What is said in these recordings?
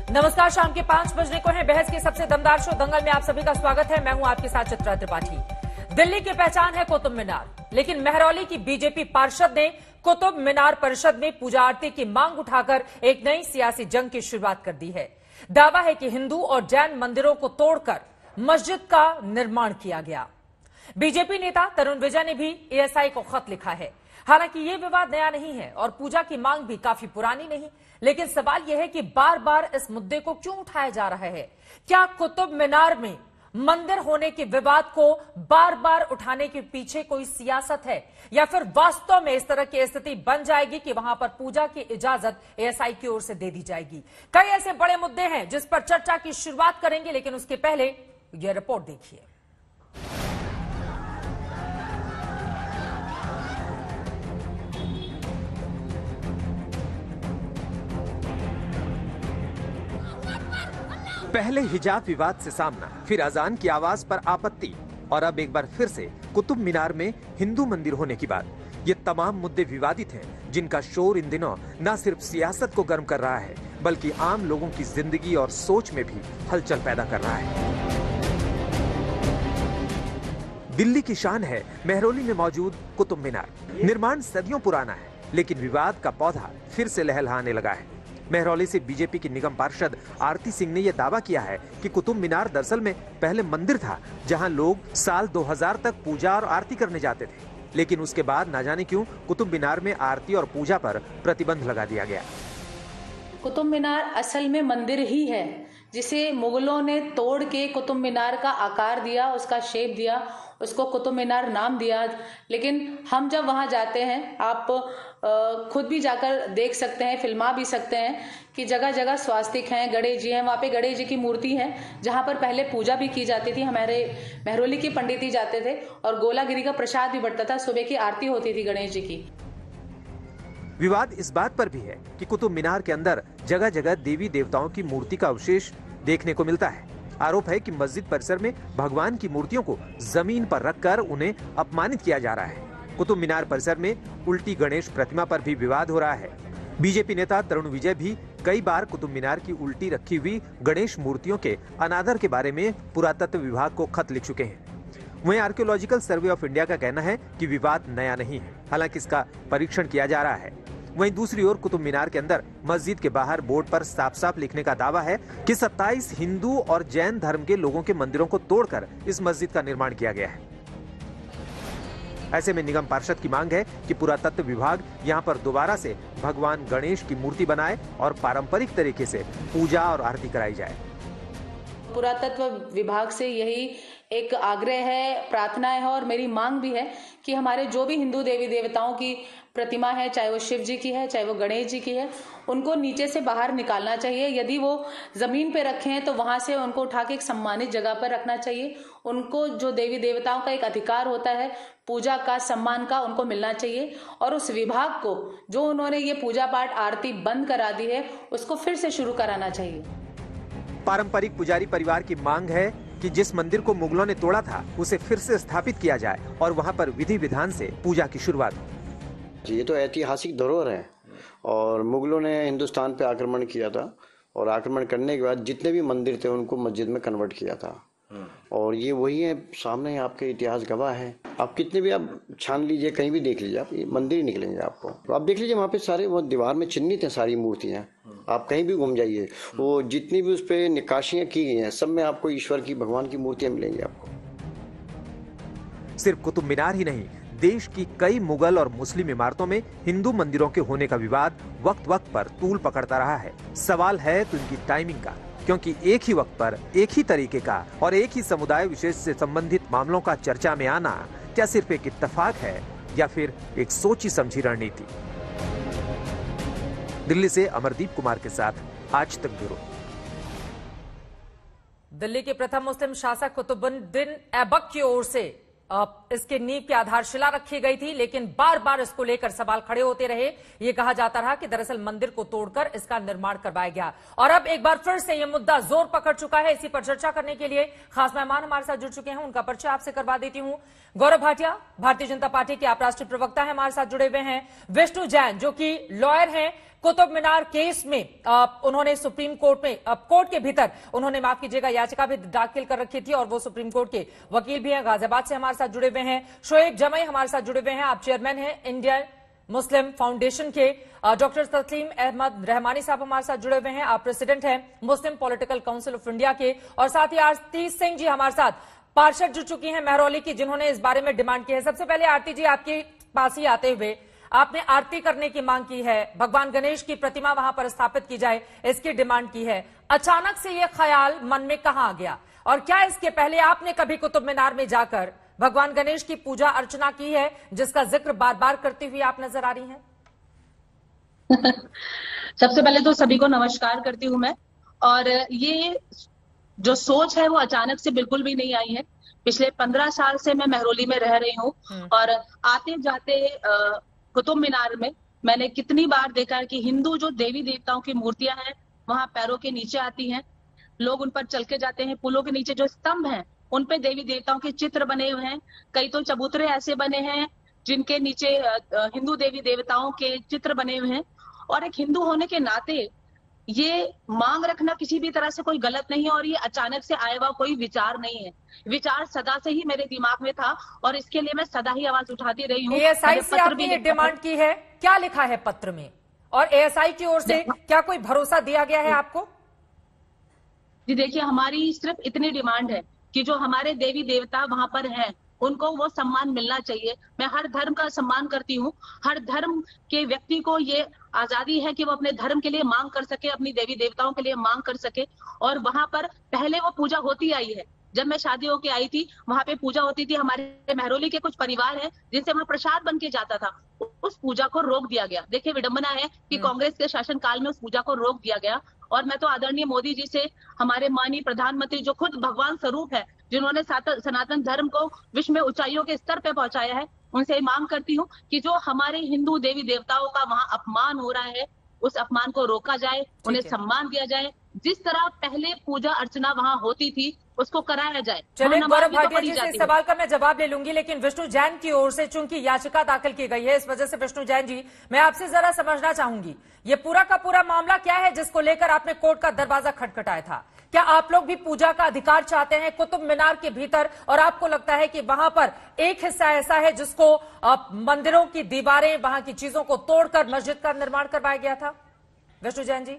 नमस्कार, शाम के 5 बजने को है। बहस के सबसे दमदार शो दंगल में आप सभी का स्वागत है। मैं हूं आपके साथ चित्रा त्रिपाठी। दिल्ली की पहचान है कुतुब मीनार, लेकिन महरौली की बीजेपी पार्षद ने कुतुब मीनार परिषद में पूजा आरती की मांग उठाकर एक नई सियासी जंग की शुरुआत कर दी है। दावा है कि हिंदू और जैन मंदिरों को तोड़कर मस्जिद का निर्माण किया गया। बीजेपी नेता तरुण विजय ने भी एएसआई को खत लिखा है। हालांकि यह विवाद नया नहीं है और पूजा की मांग भी काफी पुरानी नहीं, लेकिन सवाल यह है कि बार बार इस मुद्दे को क्यों उठाया जा रहा है। क्या कुतुब मीनार में मंदिर होने के विवाद को बार बार उठाने के पीछे कोई सियासत है, या फिर वास्तव में इस तरह की स्थिति बन जाएगी कि वहां पर पूजा की इजाजत एएसआई की ओर से दे दी जाएगी। कई ऐसे बड़े मुद्दे हैं जिस पर चर्चा की शुरुआत करेंगे, लेकिन उसके पहले यह रिपोर्ट देखिए। पहले हिजाब विवाद से सामना, फिर अजान की आवाज पर आपत्ति और अब एक बार फिर से कुतुब मीनार में हिंदू मंदिर होने की बात। ये तमाम मुद्दे विवादित हैं, जिनका शोर इन दिनों न सिर्फ सियासत को गर्म कर रहा है, बल्कि आम लोगों की जिंदगी और सोच में भी हलचल पैदा कर रहा है। दिल्ली की शान है महरौली में मौजूद कुतुब मीनार। निर्माण सदियों पुराना है, लेकिन विवाद का पौधा फिर से लहलहाने लगा है। महरौली से बीजेपी की निगम पार्षद आरती सिंह ने यह दावा किया है कि कुतुब मीनार दरअसल में पहले मंदिर था, जहां लोग साल 2000 तक पूजा और आरती करने जाते थे, लेकिन उसके बाद न जाने क्यों कुतुब मीनार में आरती और पूजा पर प्रतिबंध लगा दिया गया। कुतुब मीनार असल में मंदिर ही है, जिसे मुगलों ने तोड़ के कुतुब मीनार का आकार दिया, उसका शेप दिया, उसको कुतुब मीनार नाम दिया। लेकिन हम जब वहां जाते हैं, आप खुद भी जाकर देख सकते हैं, फिल्मा भी सकते हैं कि जगह जगह स्वास्तिक हैं, गणेश जी हैं। वहाँ पे गणेश जी की मूर्ति है, जहाँ पर पहले पूजा भी की जाती थी। हमारे महरौली के पंडित ही जाते थे और गोलागिरी का प्रसाद भी बंटता था, सुबह की आरती होती थी गणेश जी की। विवाद इस बात पर भी है कि कुतुब मीनार के अंदर जगह जगह देवी देवताओं की मूर्ति का अवशेष देखने को मिलता है। आरोप है कि मस्जिद परिसर में भगवान की मूर्तियों को जमीन पर रखकर उन्हें अपमानित किया जा रहा है। कुतुब मीनार परिसर में उल्टी गणेश प्रतिमा पर भी विवाद हो रहा है। बीजेपी नेता तरुण विजय भी कई बार कुतुब मीनार की उल्टी रखी हुई गणेश मूर्तियों के अनादर के बारे में पुरातत्व विभाग को खत लिख चुके हैं। वहीं आर्कियोलॉजिकल सर्वे ऑफ इंडिया का कहना है कि विवाद नया नहीं है, हालांकि इसका परीक्षण किया जा रहा है। वहीं दूसरी ओर कुतुब मीनार के अंदर मस्जिद के बाहर बोर्ड पर साफ साफ लिखने का दावा है कि 27 हिंदू और जैन धर्म के लोगों के मंदिरों को तोड़कर इस मस्जिद का निर्माण किया गया है। ऐसे में निगम पार्षद की मांग है कि पुरातत्व विभाग यहां पर दोबारा से भगवान गणेश की मूर्ति बनाए और पारंपरिक तरीके से पूजा और आरती कराई जाए। पुरातत्व विभाग से यही एक आग्रह है, प्रार्थना है और मेरी मांग भी है कि हमारे जो भी हिंदू देवी देवताओं की प्रतिमा है, चाहे वो शिव जी की है, चाहे वो गणेश जी की है, उनको नीचे से बाहर निकालना चाहिए। यदि वो जमीन पे रखे हैं तो वहां से उनको उठा के एक सम्मानित जगह पर रखना चाहिए। उनको जो देवी देवताओं का एक अधिकार होता है पूजा का, सम्मान का, उनको मिलना चाहिए। और उस विभाग को जो उन्होंने ये पूजा पाठ आरती बंद करा दी है, उसको फिर से शुरू कराना चाहिए। पारंपरिक पुजारी परिवार की मांग है कि जिस मंदिर को मुगलों ने तोड़ा था उसे फिर से स्थापित किया जाए और वहां पर विधि विधान से पूजा की शुरुआत हो। ये तो ऐतिहासिक धरोहर है और मुगलों ने हिंदुस्तान पे आक्रमण किया था और आक्रमण करने के बाद जितने भी मंदिर थे उनको मस्जिद में कन्वर्ट किया था। और ये वही है, सामने आपके इतिहास गवाह है। आप कितने भी आप छान लीजिए, कहीं भी देख लीजिए, आप ये मंदिर ही निकलेंगे आपको। तो आप देख लीजिए वहाँ पे सारे वो दीवार में चिन्हित है सारी मूर्तियाँ। आप कहीं भी घूम जाइए, वो जितनी भी उस पे निकाशियाँ की गई हैं, सब में आपको ईश्वर की, भगवान की मूर्तियाँ मिलेंगी आपको। सिर्फ कुतुब मीनार ही नहीं, देश की कई मुगल और मुस्लिम इमारतों में हिंदू मंदिरों के होने का विवाद वक्त वक्त पर तूल पकड़ता रहा है। सवाल है तो इनकी टाइमिंग का, क्योंकि एक ही वक्त पर एक ही तरीके का और एक ही समुदाय विशेष से संबंधित मामलों का चर्चा में आना क्या सिर्फ एक इत्तेफाक है या फिर एक सोची समझी रणनीति। दिल्ली से अमरदीप कुमार के साथ आज तक ब्यूरो। दिल्ली के प्रथम मुस्लिम शासक कुतुबुद्दीन ऐबक की ओर से इसके नींव की आधारशिला रखी गई थी, लेकिन बार बार इसको लेकर सवाल खड़े होते रहे। ये कहा जाता रहा कि दरअसल मंदिर को तोड़कर इसका निर्माण करवाया गया, और अब एक बार फिर से यह मुद्दा जोर पकड़ चुका है। इसी पर चर्चा करने के लिए खास मेहमान हमारे साथ जुड़ चुके हैं, उनका परिचय आपसे करवा देती हूं। गौरव भाटिया, भारतीय जनता पार्टी के आप राष्ट्रीय प्रवक्ता हैं, हमारे साथ जुड़े हुए हैं। विष्णु जैन, जो कि लॉयर हैं, कुतुब मीनार केस में उन्होंने सुप्रीम कोर्ट में कोर्ट के भीतर उन्होंने माफ कीजिएगा याचिका भी दाखिल कर रखी थी और वो सुप्रीम कोर्ट के वकील भी हैं। गाजियाबाद से हमारे साथ जुड़े हुए हैं शोएब जमई, हमारे साथ जुड़े हुए हैं। आप चेयरमैन हैं इंडियन मुस्लिम फाउंडेशन के। डॉक्टर तस्लीम अहमद रहमानी साहब हमारे साथ जुड़े हुए हैं। आप प्रेसिडेंट हैं मुस्लिम पॉलिटिकल काउंसिल ऑफ इंडिया के। और साथ ही आरती सिंह जी हमारे साथ पार्षद जुड़ चुकी हैं महरौली की, जिन्होंने इस बारे में डिमांड की है। सबसे पहले आरती जी, आपके पास ही आते हुए आपने आरती करने की मांग की है, भगवान गणेश की प्रतिमा वहां पर स्थापित की जाए, इसकी डिमांड की है। अचानक से यह ख्याल मन में कहां आ गया और क्या इसके पहले आपने कभी कुतुब मीनार में जाकर भगवान गणेश की पूजा अर्चना की है, जिसका जिक्र बार बार करती हुई आप नजर आ रही हैं? सबसे पहले तो सभी को नमस्कार करती हूं मैं। और ये जो सोच है वो अचानक से बिल्कुल भी नहीं आई है। पिछले 15 साल से मैं महरौली में रह रही हूँ और आते जाते कुतुब मीनार में मैंने कितनी बार देखा कि हिंदू जो देवी देवताओं की मूर्तियां हैं वहां पैरों के नीचे आती हैं, लोग उन पर चल के जाते हैं। पुलों के नीचे जो स्तंभ हैं उन पे देवी देवताओं के चित्र बने हुए हैं। कई तो चबूतरे ऐसे बने हैं जिनके नीचे हिंदू देवी देवताओं के चित्र बने हुए हैं। और एक हिंदू होने के नाते ये मांग रखना किसी भी तरह से कोई गलत नहीं है और ये अचानक से आया हुआ कोई विचार नहीं है। विचार सदा से ही मेरे दिमाग में था और इसके लिए मैं सदा ही आवाज उठाती रही हूँ। एएसआई से आपने ये डिमांड की है, क्या लिखा है पत्र में और एएसआई की ओर से क्या कोई भरोसा दिया गया है आपको? जी देखिए, हमारी सिर्फ इतनी डिमांड है कि जो हमारे देवी देवता वहां पर हैं उनको वो सम्मान मिलना चाहिए। मैं हर धर्म का सम्मान करती हूँ। हर धर्म के व्यक्ति को ये आजादी है कि वो अपने धर्म के लिए मांग कर सके, अपनी देवी देवताओं के लिए मांग कर सके। और वहां पर पहले वो पूजा होती आई है। जब मैं शादी होके आई थी वहां पे पूजा होती थी। हमारे महरौली के कुछ परिवार हैं जिनसे वहां प्रसाद बन के जाता था, उस पूजा को रोक दिया गया। देखिए, विडंबना है कि कांग्रेस के शासनकाल में उस पूजा को रोक दिया गया। और मैं तो आदरणीय मोदी जी से, हमारे माननीय प्रधानमंत्री जो खुद भगवान स्वरूप है, जिन्होंने सनातन धर्म को विश्व में ऊंचाइयों के स्तर पे पहुंचाया है, उनसे मांग करती हूँ कि जो हमारे हिंदू देवी देवताओं का वहां अपमान हो रहा है उस अपमान को रोका जाए, उन्हें सम्मान दिया जाए। जिस तरह पहले पूजा अर्चना वहां होती थी उसको कराया जाए। चलिए, गौरव भाटिया जी से इस सवाल का मैं जवाब ले लूंगी, लेकिन विष्णु जैन की ओर से चूंकि याचिका दाखिल की गई है, इस वजह से विष्णु जैन जी मैं आपसे जरा समझना चाहूंगी, ये पूरा का पूरा मामला क्या है जिसको लेकर आपने कोर्ट का दरवाजा खटखटाया था? क्या आप लोग भी पूजा का अधिकार चाहते हैं कुतुब मीनार के भीतर और आपको लगता है कि वहां पर एक हिस्सा ऐसा है जिसको मंदिरों की दीवारें, वहां की चीजों को तोड़कर मस्जिद का निर्माण करवाया गया था? विष्णु जैन जी।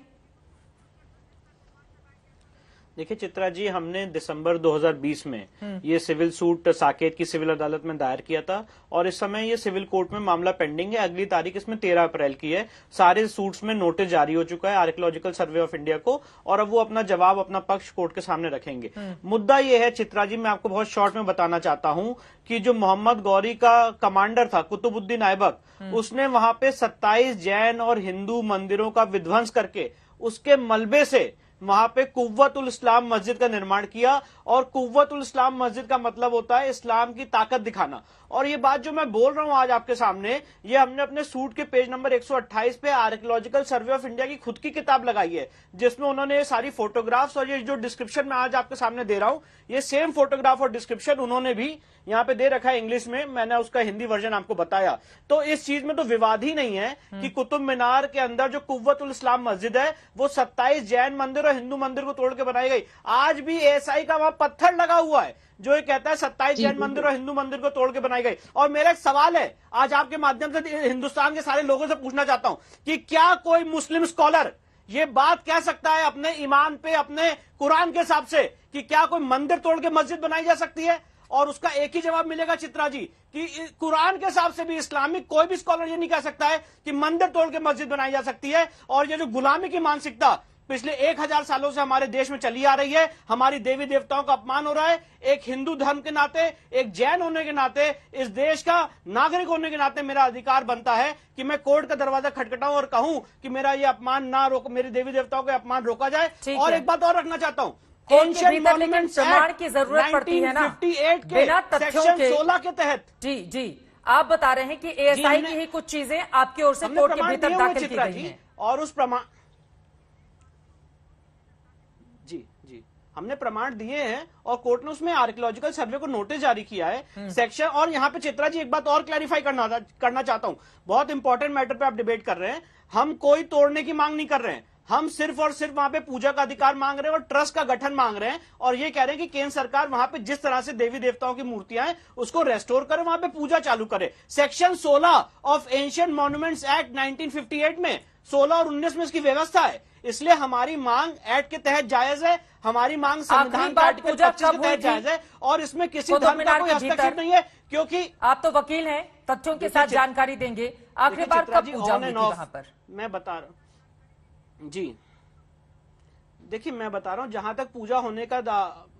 देखिए चित्रा जी, हमने दिसंबर 2020 में ये सिविल सूट साकेत की सिविल अदालत में दायर किया था और इस समय ये सिविल कोर्ट में मामला पेंडिंग है। अगली तारीख इसमें 13 अप्रैल की है। सारे सूट्स में नोटिस जारी हो चुका है आर्कियोलॉजिकल सर्वे ऑफ इंडिया को और अब वो अपना जवाब, अपना पक्ष कोर्ट के सामने रखेंगे। मुद्दा ये है चित्रा जी, मैं आपको बहुत शॉर्ट में बताना चाहता हूं कि जो मोहम्मद गौरी का कमांडर था कुतुबुद्दीन ऐबक, उसने वहां पे 27 जैन और हिंदू मंदिरों का विध्वंस करके उसके मलबे से वहां पे कुव्वतुल इस्लाम मस्जिद का निर्माण किया। और कुव्वतुल इस्लाम मस्जिद का मतलब होता है इस्लाम की ताकत दिखाना। और ये बात जो मैं बोल रहा हूं आज आपके सामने, ये हमने अपने सूट के पेज नंबर 128 पे आर्कियोलॉजिकल सर्वे ऑफ इंडिया की खुद की किताब लगाई है, जिसमें उन्होंने ये सारी फोटोग्राफ्स और ये जो डिस्क्रिप्शन मैं आज आपके सामने दे रहा हूं, ये सेम फोटोग्राफ और डिस्क्रिप्शन उन्होंने भी यहाँ पे दे रखा है इंग्लिश में। मैंने उसका हिंदी वर्जन आपको बताया। तो इस चीज में तो विवाद ही नहीं है कि कुतुब मीनार के अंदर जो कुव्वतुल इस्लाम मस्जिद है वो 27 जैन मंदिर और हिंदू मंदिर को तोड़ के बनाई गई। आज भी एएसआई का वहां पत्थर लगा हुआ है जो ये कहता है 27 जैन मंदिर और हिंदू मंदिर को तोड़ के बनाई गई। और मेरा एक सवाल है, आज आपके माध्यम से हिंदुस्तान के सारे लोगों से पूछना चाहता हूं कि क्या कोई मुस्लिम स्कॉलर ये बात कह सकता है अपने ईमान पे, अपने कुरान के हिसाब से, कि क्या कोई मंदिर तोड़ के मस्जिद बनाई जा सकती है? और उसका एक ही जवाब मिलेगा चित्रा जी कि कुरान के हिसाब से भी इस्लामिक कोई भी स्कॉलर ये नहीं कह सकता है कि मंदिर तोड़ के मस्जिद बनाई जा सकती है। और ये जो गुलामी की मानसिकता पिछले 1000 सालों से हमारे देश में चली आ रही है, हमारी देवी देवताओं का अपमान हो रहा है। एक हिंदू धर्म के नाते, एक जैन होने के नाते, इस देश का नागरिक होने के नाते मेरा अधिकार बनता है कि मैं कोर्ट का दरवाजा खटखटाऊं और कहूं कि मेरा ये अपमान ना रोक, मेरी देवी देवताओं का अपमान रोका जाए। और एक बात और रखना चाहता हूं, लेकिन प्रमाण की जरूरत पड़ती है ना, 1958 बिना तथ्यों के 16 के तहत। जी आप बता रहे हैं कि एएसआई की ही कुछ चीजें आपकी ओर से कोर्ट के भीतर दाखिल की गई हैं और उस प्रमाण जी हमने प्रमाण दिए हैं और कोर्ट ने उसमें आर्कियोलॉजिकल सर्वे को नोटिस जारी किया है सेक्शन। और यहाँ पे चित्रा जी एक बात और क्लैरिफाई करना चाहता हूं, बहुत इंपॉर्टेंट मैटर पे आप डिबेट कर रहे हैं। हम कोई तोड़ने की मांग नहीं कर रहे हैं, हम सिर्फ और सिर्फ वहां पे पूजा का अधिकार मांग रहे हैं और ट्रस्ट का गठन मांग रहे हैं, और ये कह रहे हैं कि केंद्र सरकार वहां पे जिस तरह से देवी देवताओं की मूर्तियां हैं उसको रेस्टोर करे, वहां पे पूजा चालू करे। Section 16 of ancient monuments act 1958 में 16 और 19 में इसकी व्यवस्था है, इसलिए हमारी मांग एक्ट के तहत जायज है, हमारी मांग संविधान के आर्टिकल 25 के तहत जायज है, और इसमें किसी धर्म का कोई हस्तक्षेप नहीं है, क्योंकि आप तो वकील हैं, तथ्यों के साथ जानकारी देंगे। आखिरी बार कब पूजा हुई थी वहां पर? मैं बता रहा हूं जी, देखिए मैं बता रहा हूं, जहां तक पूजा होने का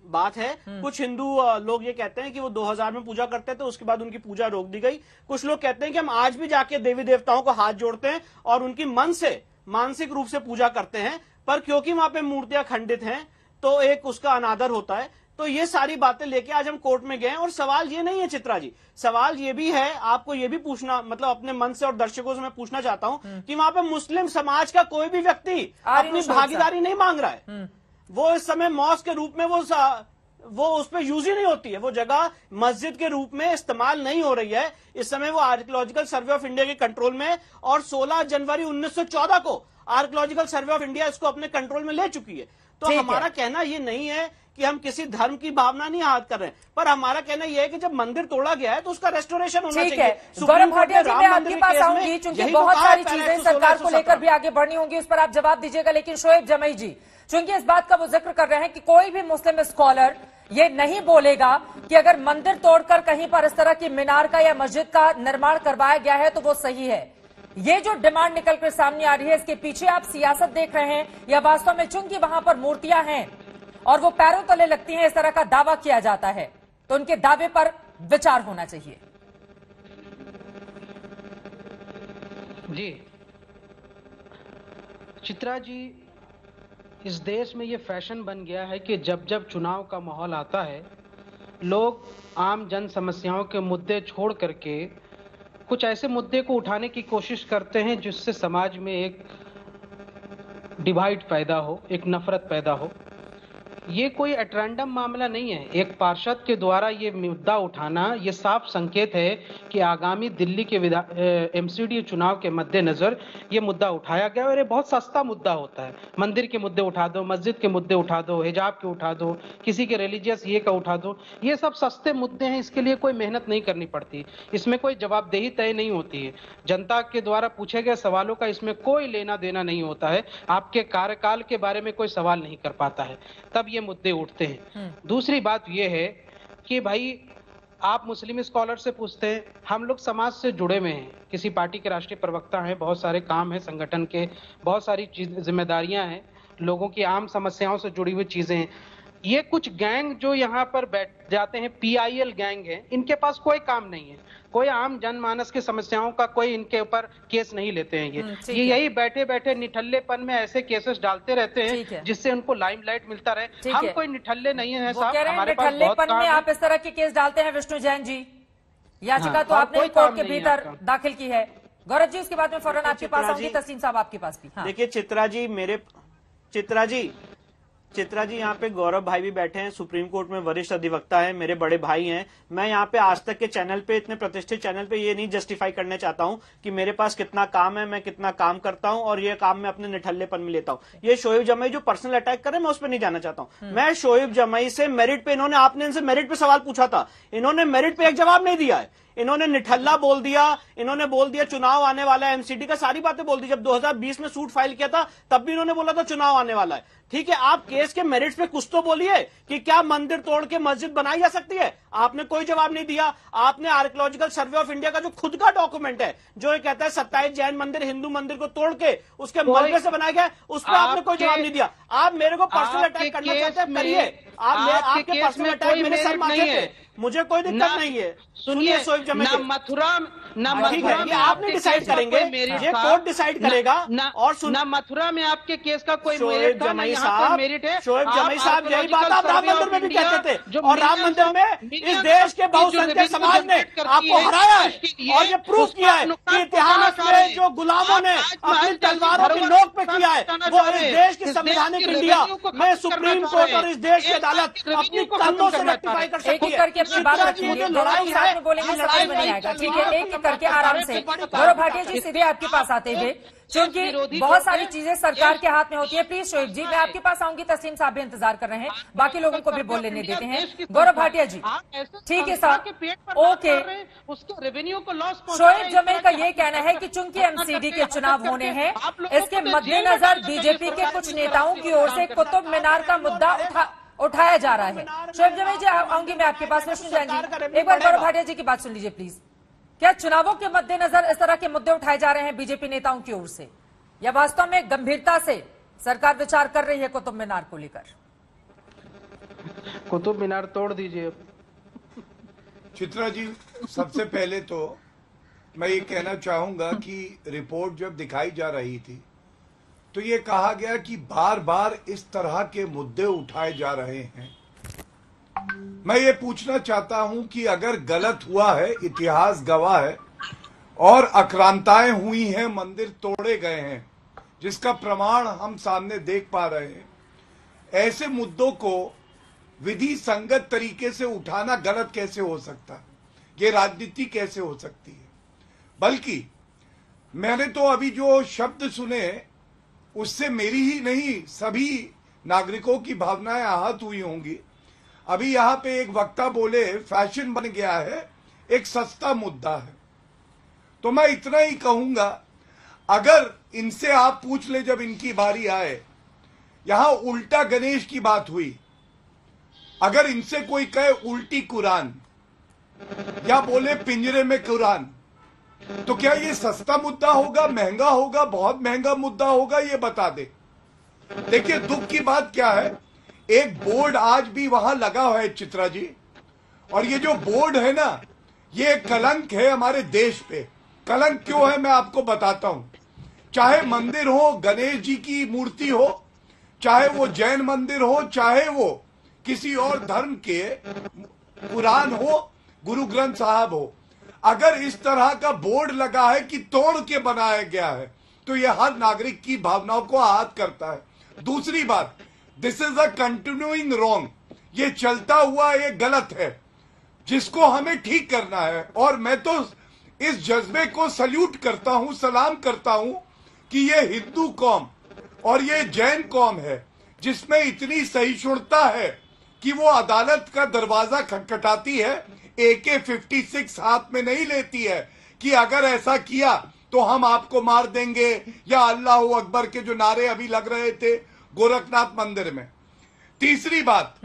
बात है, कुछ हिंदू लोग ये कहते हैं कि वो 2000 में पूजा करते थे, उसके बाद उनकी पूजा रोक दी गई। कुछ लोग कहते हैं कि हम आज भी जाके देवी देवताओं को हाथ जोड़ते हैं और उनकी मन से मानसिक रूप से पूजा करते हैं, पर क्योंकि वहां पे मूर्तियां खंडित हैं तो एक उसका अनादर होता है। तो ये सारी बातें लेके आज हम कोर्ट में गए, और सवाल ये नहीं है चित्रा जी, सवाल ये भी है, आपको ये भी पूछना, मतलब अपने मन से और दर्शकों से मैं पूछना चाहता हूं कि वहां पे मुस्लिम समाज का कोई भी व्यक्ति अपनी भागीदारी नहीं मांग रहा है। वो इस समय मॉस्क के रूप में वो उस पर यूज ही नहीं होती है, वो जगह मस्जिद के रूप में इस्तेमाल नहीं हो रही है। इस समय वो आर्कियोलॉजिकल सर्वे ऑफ इंडिया के कंट्रोल में है, और 16 जनवरी 1914 को आर्कियोलॉजिकल सर्वे ऑफ इंडिया इसको अपने कंट्रोल में ले चुकी है। तो हमारा कहना ये नहीं है कि हम किसी धर्म की भावना नहीं हाथ कर रहे हैं, पर हमारा कहना यह है कि जब मंदिर तोड़ा गया है तो उसका रेस्टोरेशन होना चाहिए। गौरव भाटिया जी, मैं आपके पास आऊंगी, चूंकि बहुत सारी चीजें सरकार को लेकर भी आगे बढ़नी होंगी, उस पर आप जवाब दीजिएगा। लेकिन शोएब जमई जी, चूंकि इस बात का वो जिक्र कर रहे हैं कि कोई भी मुस्लिम स्कॉलर ये नहीं बोलेगा कि अगर मंदिर तोड़कर कहीं पर इस तरह की मीनार का या मस्जिद का निर्माण करवाया गया है तो वो सही है। ये जो डिमांड निकल कर सामने आ रही है, इसके पीछे आप सियासत देख रहे हैं या वास्तव में चूंकि वहां पर मूर्तियां हैं और वो पैरों तले लगती हैं, इस तरह का दावा किया जाता है, तो उनके दावे पर विचार होना चाहिए? जी चित्रा जी, इस देश में ये फैशन बन गया है कि जब जब चुनाव का माहौल आता है, लोग आम जन समस्याओं के मुद्दे छोड़ करके कुछ ऐसे मुद्दे को उठाने की कोशिश करते हैं जिससे समाज में एक डिवाइड पैदा हो, एक नफरत पैदा हो। ये कोई एट्रेंडम मामला नहीं है। एक पार्षद के द्वारा ये मुद्दा उठाना ये साफ संकेत है कि आगामी दिल्ली के एमसीडी चुनाव के मद्देनजर ये मुद्दा उठाया गया, और ये बहुत सस्ता मुद्दा होता है। मंदिर के मुद्दे उठा दो, मस्जिद के मुद्दे उठा दो, हिजाब के उठा दो, किसी के रिलीजियस ये का उठा दो, ये सब सस्ते मुद्दे हैं। इसके लिए कोई मेहनत नहीं करनी पड़ती, इसमें कोई जवाबदेही तय नहीं होती है, जनता के द्वारा पूछे गए सवालों का इसमें कोई लेना देना नहीं होता है, आपके कार्यकाल के बारे में कोई सवाल नहीं कर पाता है, तब ये मुद्दे उठते हैं। दूसरी बात यह है कि भाई आप मुस्लिम स्कॉलर से पूछते हैं, हम लोग समाज से जुड़े हुए हैं, किसी पार्टी के राष्ट्रीय प्रवक्ता हैं, बहुत सारे काम हैं संगठन के, बहुत सारी जिम्मेदारियां हैं, लोगों की आम समस्याओं से जुड़ी हुई चीजें हैं। ये कुछ गैंग जो यहाँ पर बैठ जाते हैं, PIL गैंग है, इनके पास कोई काम नहीं है, कोई आम जनमानस की समस्याओं का कोई इनके ऊपर केस नहीं लेते हैं। ये यही बैठे बैठे निठल्लेपन में ऐसे केसेस डालते रहते हैं जिससे उनको लाइमलाइट मिलता रहे। हम कोई निठल्ले नहीं है साहब, हमारे पास बहुत काम है। आप इस तरह के केस डालते हैं विष्णु जैन जी, याचिका तो आपने कोर्ट के भीतर दाखिल की है। गौरव जी, उसके बाद में फौरन आपके पास आऊंगी, तस्लीम साहब आपके पास भी। देखिए चित्रा जी यहाँ पे गौरव भाई भी बैठे हैं, सुप्रीम कोर्ट में वरिष्ठ अधिवक्ता है, मेरे बड़े भाई हैं। मैं यहाँ पे आज तक के चैनल पे, इतने प्रतिष्ठित चैनल पे ये नहीं जस्टिफाई करने चाहता हूँ कि मेरे पास कितना काम है, मैं कितना काम करता हूँ और ये काम मैं अपने निठल्लेपन में लेता हूँ। ये शोएब जमई जो पर्सनल अटैक करे, मैं उस पर नहीं जाना चाहता हूँ। मैं शोएब जमई से मेरिट पे, आपने इनसे मेरिट पे सवाल पूछा था, इन्होंने मेरिट पे एक जवाब नहीं दिया है। इन्होंने निठल्ला बोल दिया, इन्होंने बोल दिया चुनाव आने वाला है, एमसीडी का सारी बातें बोल दी। जब 2020 में सूट फाइल किया था तब भी इन्होंने बोला था चुनाव आने वाला है। ठीक है, आप केस के मेरिट्स पे कुछ तो बोलिए कि क्या मंदिर तोड़ के मस्जिद बनाई जा सकती है। आपने कोई जवाब नहीं दिया। आपने आर्कियोलॉजिकल सर्वे ऑफ इंडिया का जो खुद का डॉक्यूमेंट है, जो ये कहता है 27 जैन मंदिर हिंदू मंदिर को तोड़ के उसके मलबे से बनाया गया, उस पर आपने कोई जवाब नहीं दिया। आप मेरे को पर्सनल अटैक करना चाहते हैं, करिए। आपके पर्सनल अटैक मेरे सर माथे पे, मुझे कोई दिक्कत नहीं है। सुनिए शोएब जमई, आपने डिसाइड करेंगे, ये कोर्ट डिसाइड करेगा। और ना मथुरा में आपके केस का कोई मेरिट था, ना यहाँ पे मेरिट है। शोएब जमई साहब, यही बात आप राम मंदिर में भी कहते थे, और राम मंदिर में इस देश के बहुसंख्यक समाज ने आपको हराया है और ये प्रूफ किया है कि इतिहास में जो गुलामों ने अपनी तलवारों की नोक पे किया है, वो इस देश की संवैधानिक इंडिया में सुप्रीम कोर्ट और इस देश की अदालत अपनी कंधों से रेक्टिफाई कर सकती है। अपनी बात रखिए, लड़ाई साथ में बोलेंगे, लड़ाई में नहीं आएगा। ठीक है, एक करके आराम से। गौरव भाटिया जी, सीधे आपके पास आते हुए, क्योंकि बहुत सारी चीजें सरकार के हाथ में होती है। प्लीज शोएब जी, मैं आपके पास आऊंगी, तस्लीम साहब भी इंतजार कर रहे हैं, बाकी लोगों को भी बोल लेने देते हैं। गौरव भाटिया जी, ठीक है साहब, ओके। उसके रेवेन्यू को लॉस। शोएब जमील का ये कहना है कि चूंकि एमसीडी के चुनाव होने हैं, इसके मद्देनजर बीजेपी के कुछ नेताओं की ओर से कुतुब मीनार का मुद्दा उठाया जा रहा है। शोएब जमील जी, आऊंगी मैं आपके पास। विष्णु जैन जी, एक बार गौरव भाटिया जी की बात सुन लीजिए प्लीज। क्या चुनावों के मद्देनजर इस तरह के मुद्दे उठाए जा रहे हैं बीजेपी नेताओं की ओर से, या वास्तव में गंभीरता से सरकार विचार कर रही है कुतुब मीनार को लेकर? कुतुब मीनार तोड़ दीजिए। चित्रा जी, सबसे पहले तो मैं ये कहना चाहूंगा कि रिपोर्ट जब दिखाई जा रही थी तो ये कहा गया कि बार बार इस तरह के मुद्दे उठाए जा रहे हैं। मैं ये पूछना चाहता हूं कि अगर गलत हुआ है, इतिहास गवाह है, और आक्रांताएं हुई हैं, मंदिर तोड़े गए हैं, जिसका प्रमाण हम सामने देख पा रहे हैं, ऐसे मुद्दों को विधि संगत तरीके से उठाना गलत कैसे हो सकता है? ये राजनीति कैसे हो सकती है? बल्कि मैंने तो अभी जो शब्द सुने उससे मेरी ही नहीं, सभी नागरिकों की भावनाएं आहत हुई होंगी। अभी यहां पे एक वक्ता बोले फैशन बन गया है, एक सस्ता मुद्दा है। तो मैं इतना ही कहूंगा, अगर इनसे आप पूछ ले जब इनकी बारी आए, यहां उल्टा गणेश की बात हुई, अगर इनसे कोई कहे उल्टी कुरान या बोले पिंजरे में कुरान, तो क्या ये सस्ता मुद्दा होगा, महंगा होगा, बहुत महंगा मुद्दा होगा? ये बता दे। देखिए, दुख की बात क्या है, एक बोर्ड आज भी वहां लगा हुआ है चित्रा जी, और ये जो बोर्ड है ना, ये कलंक है हमारे देश पे। कलंक क्यों है मैं आपको बताता हूं। चाहे मंदिर हो, गणेश जी की मूर्ति हो, चाहे वो जैन मंदिर हो, चाहे वो किसी और धर्म के कुरान हो, गुरु ग्रंथ साहब हो, अगर इस तरह का बोर्ड लगा है कि तोड़ के बनाया गया है, तो यह हर नागरिक की भावनाओं को आहत करता है। दूसरी बात, this is a continuing wrong, ये चलता हुआ ये गलत है, जिसको हमें ठीक करना है। और मैं तो इस जज्बे को सल्यूट करता हूं, सलाम करता हूं कि ये हिंदू कौम और ये जैन कौम है जिसमें इतनी सहिष्णुता है कि वो अदालत का दरवाजा खटखटाती है, AK-56 हाथ में नहीं लेती है कि अगर ऐसा किया तो हम आपको मार देंगे, या अल्लाह अकबर के जो नारे अभी लग रहे थे गोरखनाथ मंदिर में। तीसरी बात,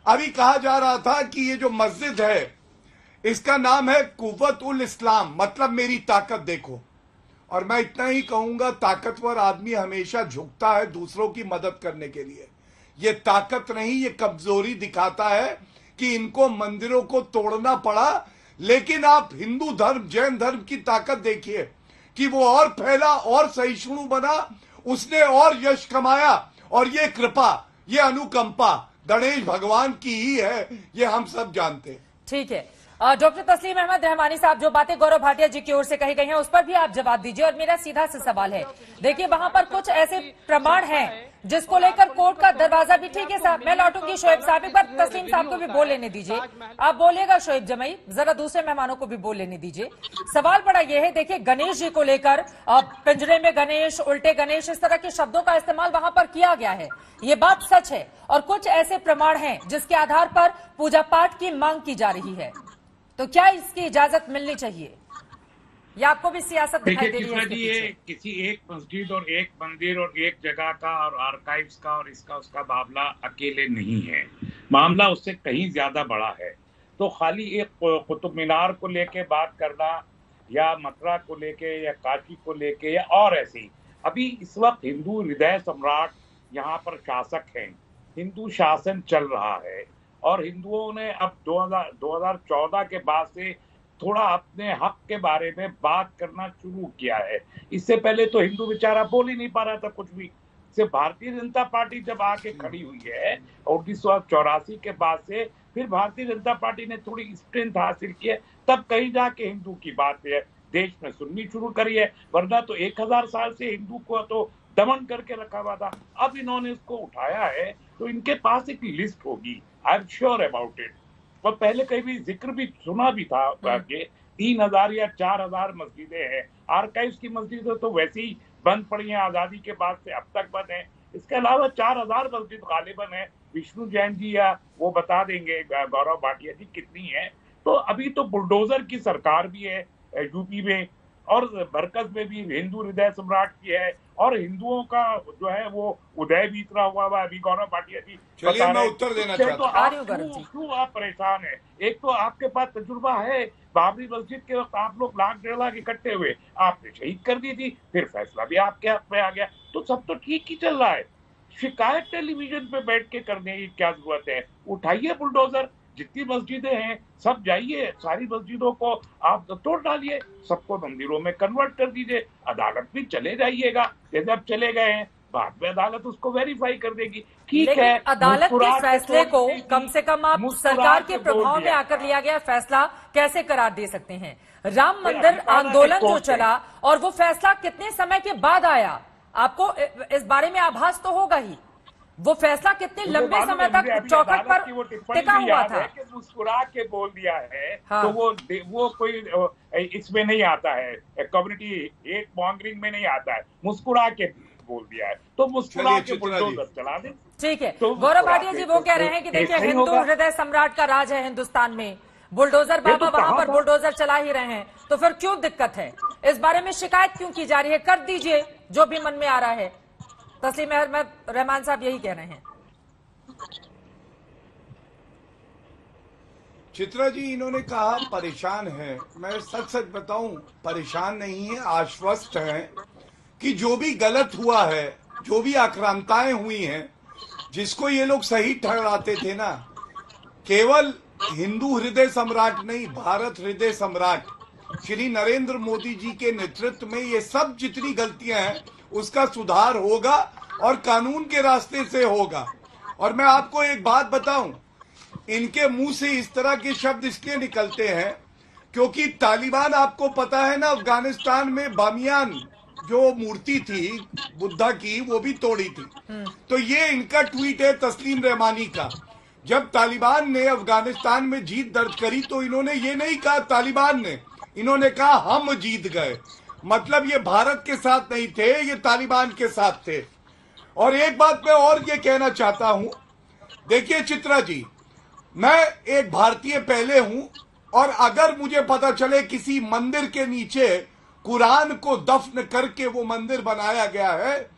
अभी कहा जा रहा था कि ये जो मस्जिद है इसका नाम है कुव्वत उल इस्लाम, मतलब मेरी ताकत देखो। और मैं इतना ही कहूंगा, ताकतवर आदमी हमेशा झुकता है दूसरों की मदद करने के लिए। ये ताकत नहीं, ये कमजोरी दिखाता है कि इनको मंदिरों को तोड़ना पड़ा। लेकिन आप हिंदू धर्म, जैन धर्म की ताकत देखिए कि वो और फैला और सहिष्णु बना, उसने और यश कमाया। और ये कृपा, ये अनुकंपा गणेश भगवान की ही है, ये हम सब जानते हैं। ठीक है, डॉक्टर तस्लीम अहमद रहमानी साहब, जो बातें गौरव भाटिया जी की ओर से कही गई हैं उस पर भी आप जवाब दीजिए। और मेरा सीधा से सवाल है, देखिए वहां पर कुछ ऐसे प्रमाण हैं जिसको लेकर कोर्ट का दरवाजा भी, ठीक है साहब, मैं लौटूंगी शोएब साहब, एक बार तस्लीम साहब को भी बोल लेने दीजिए। आप बोलिएगा शोएब जमई, जरा दूसरे मेहमानों को भी बोल लेने दीजिए। सवाल बड़ा यह है, देखिए गणेश जी को लेकर पिंजरे में गणेश, उल्टे गणेश, इस तरह के शब्दों का इस्तेमाल वहां पर किया गया है, ये बात सच है। और कुछ ऐसे प्रमाण हैं जिसके आधार पर पूजा पाठ की मांग की जा रही है, तो क्या इसकी इजाजत मिलनी चाहिए, या आपको भी सियासत दिखाई दे रही है? ये किसी एक मस्जिद और एक मंदिर और एक जगह का और आर्काइव्स का और इसका उसका मामला अकेले नहीं है, मामला उससे कहीं ज्यादा बड़ा है। तो खाली एक कुतुब मीनार को लेके बात करना, या मथुरा को लेके, या काशी को लेके, या और ऐसी, अभी इस वक्त हिंदू हृदय सम्राट यहाँ पर शासक हैं, हिंदू शासन चल रहा है। और हिंदुओं ने अब 2014 के बाद से थोड़ा अपने हक के बारे में बात करना शुरू किया है। इससे पहले तो हिंदू बेचारा बोल ही नहीं पा रहा था कुछ भी। सिर्फ भारतीय जनता पार्टी जब आके खड़ी हुई है 1984 के बाद से, फिर भारतीय जनता पार्टी ने थोड़ी स्ट्रेंथ हासिल की है, तब कहीं जाके हिंदू की बात है देश में सुननी शुरू करी है। वरना तो 1000 साल से हिंदू को तो दमन करके रखा हुआ था। अब इन्होंने इसको उठाया है तो इनके पास एक लिस्ट होगी, I am sure about it. और पहले कहीं भी जिक्र भी सुना भी था आगे 3000 या 4000 मस्जिदें हैं। आर्काइव्स की मस्जिदें तो वैसे ही बंद पड़ी हैं, आजादी के बाद से अब तक बंद है। इसके अलावा 4000 मस्जिद गालिबन है। विष्णु जैन जी या वो बता देंगे, गौरव भाटिया जी, कितनी है। तो अभी तो बुलडोजर की सरकार भी है यूपी में, और मरकज में भी हिंदू हृदय सम्राट की है, और हिंदुओं का जो है वो उदय भी इतना हुआ हुआ। अभी गौरव भाटिया जी चलिए मैं उत्तर देना चाहता हूँ। क्यों आप परेशान है? एक तो आपके पास तजुर्बा है, बाबरी मस्जिद के वक्त आप लोग 1,00,000-1,50,000 इकट्ठे हुए, आपने शहीद कर दी थी, फिर फैसला भी आपके हाथ में आ गया, तो सब तो ठीक ही चल रहा है। शिकायत टेलीविजन पे बैठ के करने की क्या जरूरत है? उठाइए बुलडोजर, जितनी मस्जिदें हैं सब जाइए, सारी मस्जिदों को आप तोड़ डालिए, सबको मंदिरों में कन्वर्ट कर दीजिए, अदालत भी चले जाइएगा। जैसे अब चले गए हैं, बाद में अदालत उसको वेरीफाई कर देगी। ठीक है, अदालत के फैसले को कम से कम आप सरकार के प्रभाव में आकर लिया गया फैसला कैसे करार दे सकते हैं? राम मंदिर आंदोलन जो चला और वो फैसला कितने समय के बाद आया, आपको इस बारे में आभास तो होगा ही। वो फैसला कितने लंबे समय तक चौखट पर टिका हुआ था। मुस्कुरा के बोल दिया है, हाँ। तो वो कोई इसमें नहीं आता है, कम्युनिटी हेट मॉन्गरिंग में नहीं आता है, मुस्कुरा के बोल दिया है, तो मुस्कुरा के बुलडोजर चला दे। ठीक है, तो गौरव भाटिया जी वो कह रहे हैं कि देखिए हिंदू हृदय सम्राट का राज है हिंदुस्तान में, बुलडोजर बाबा वहां पर बुलडोजर चला ही रहे हैं, तो फिर क्यों दिक्कत है? इस बारे में शिकायत क्यों की जा रही है? कर दीजिए जो भी मन में आ रहा है। तस्लीम अहमद रहमान साहब यही कह रहे हैं। चित्रा जी, इन्होंने कहा परेशान है। मैं सच सच बताऊं, परेशान नहीं है, आश्वस्त हैं कि जो भी गलत हुआ है, जो भी आक्रांताएं हुई हैं, जिसको ये लोग सही ठहराते थे ना, केवल हिंदू हृदय सम्राट नहीं, भारत हृदय सम्राट श्री नरेंद्र मोदी जी के नेतृत्व में ये सब जितनी गलतियां हैं उसका सुधार होगा और कानून के रास्ते से होगा। और मैं आपको एक बात बताऊं, इनके मुंह से इस तरह के शब्द इसलिए निकलते हैं क्योंकि तालिबान, आपको पता है ना, अफगानिस्तान में बामियान जो मूर्ति थी बुद्धा की, वो भी तोड़ी थी। तो ये इनका ट्वीट है तस्लीम रहमानी का। जब तालिबान ने अफगानिस्तान में जीत दर्ज करी तो इन्होंने ये नहीं कहा तालिबान ने, इन्होंने कहा हम जीत गए। मतलब ये भारत के साथ नहीं थे, ये तालिबान के साथ थे। और एक बात मैं और ये कहना चाहता हूं, देखिए चित्रा जी, मैं एक भारतीय पहले हूं, और अगर मुझे पता चले किसी मंदिर के नीचे कुरान को दफन करके वो मंदिर बनाया गया है,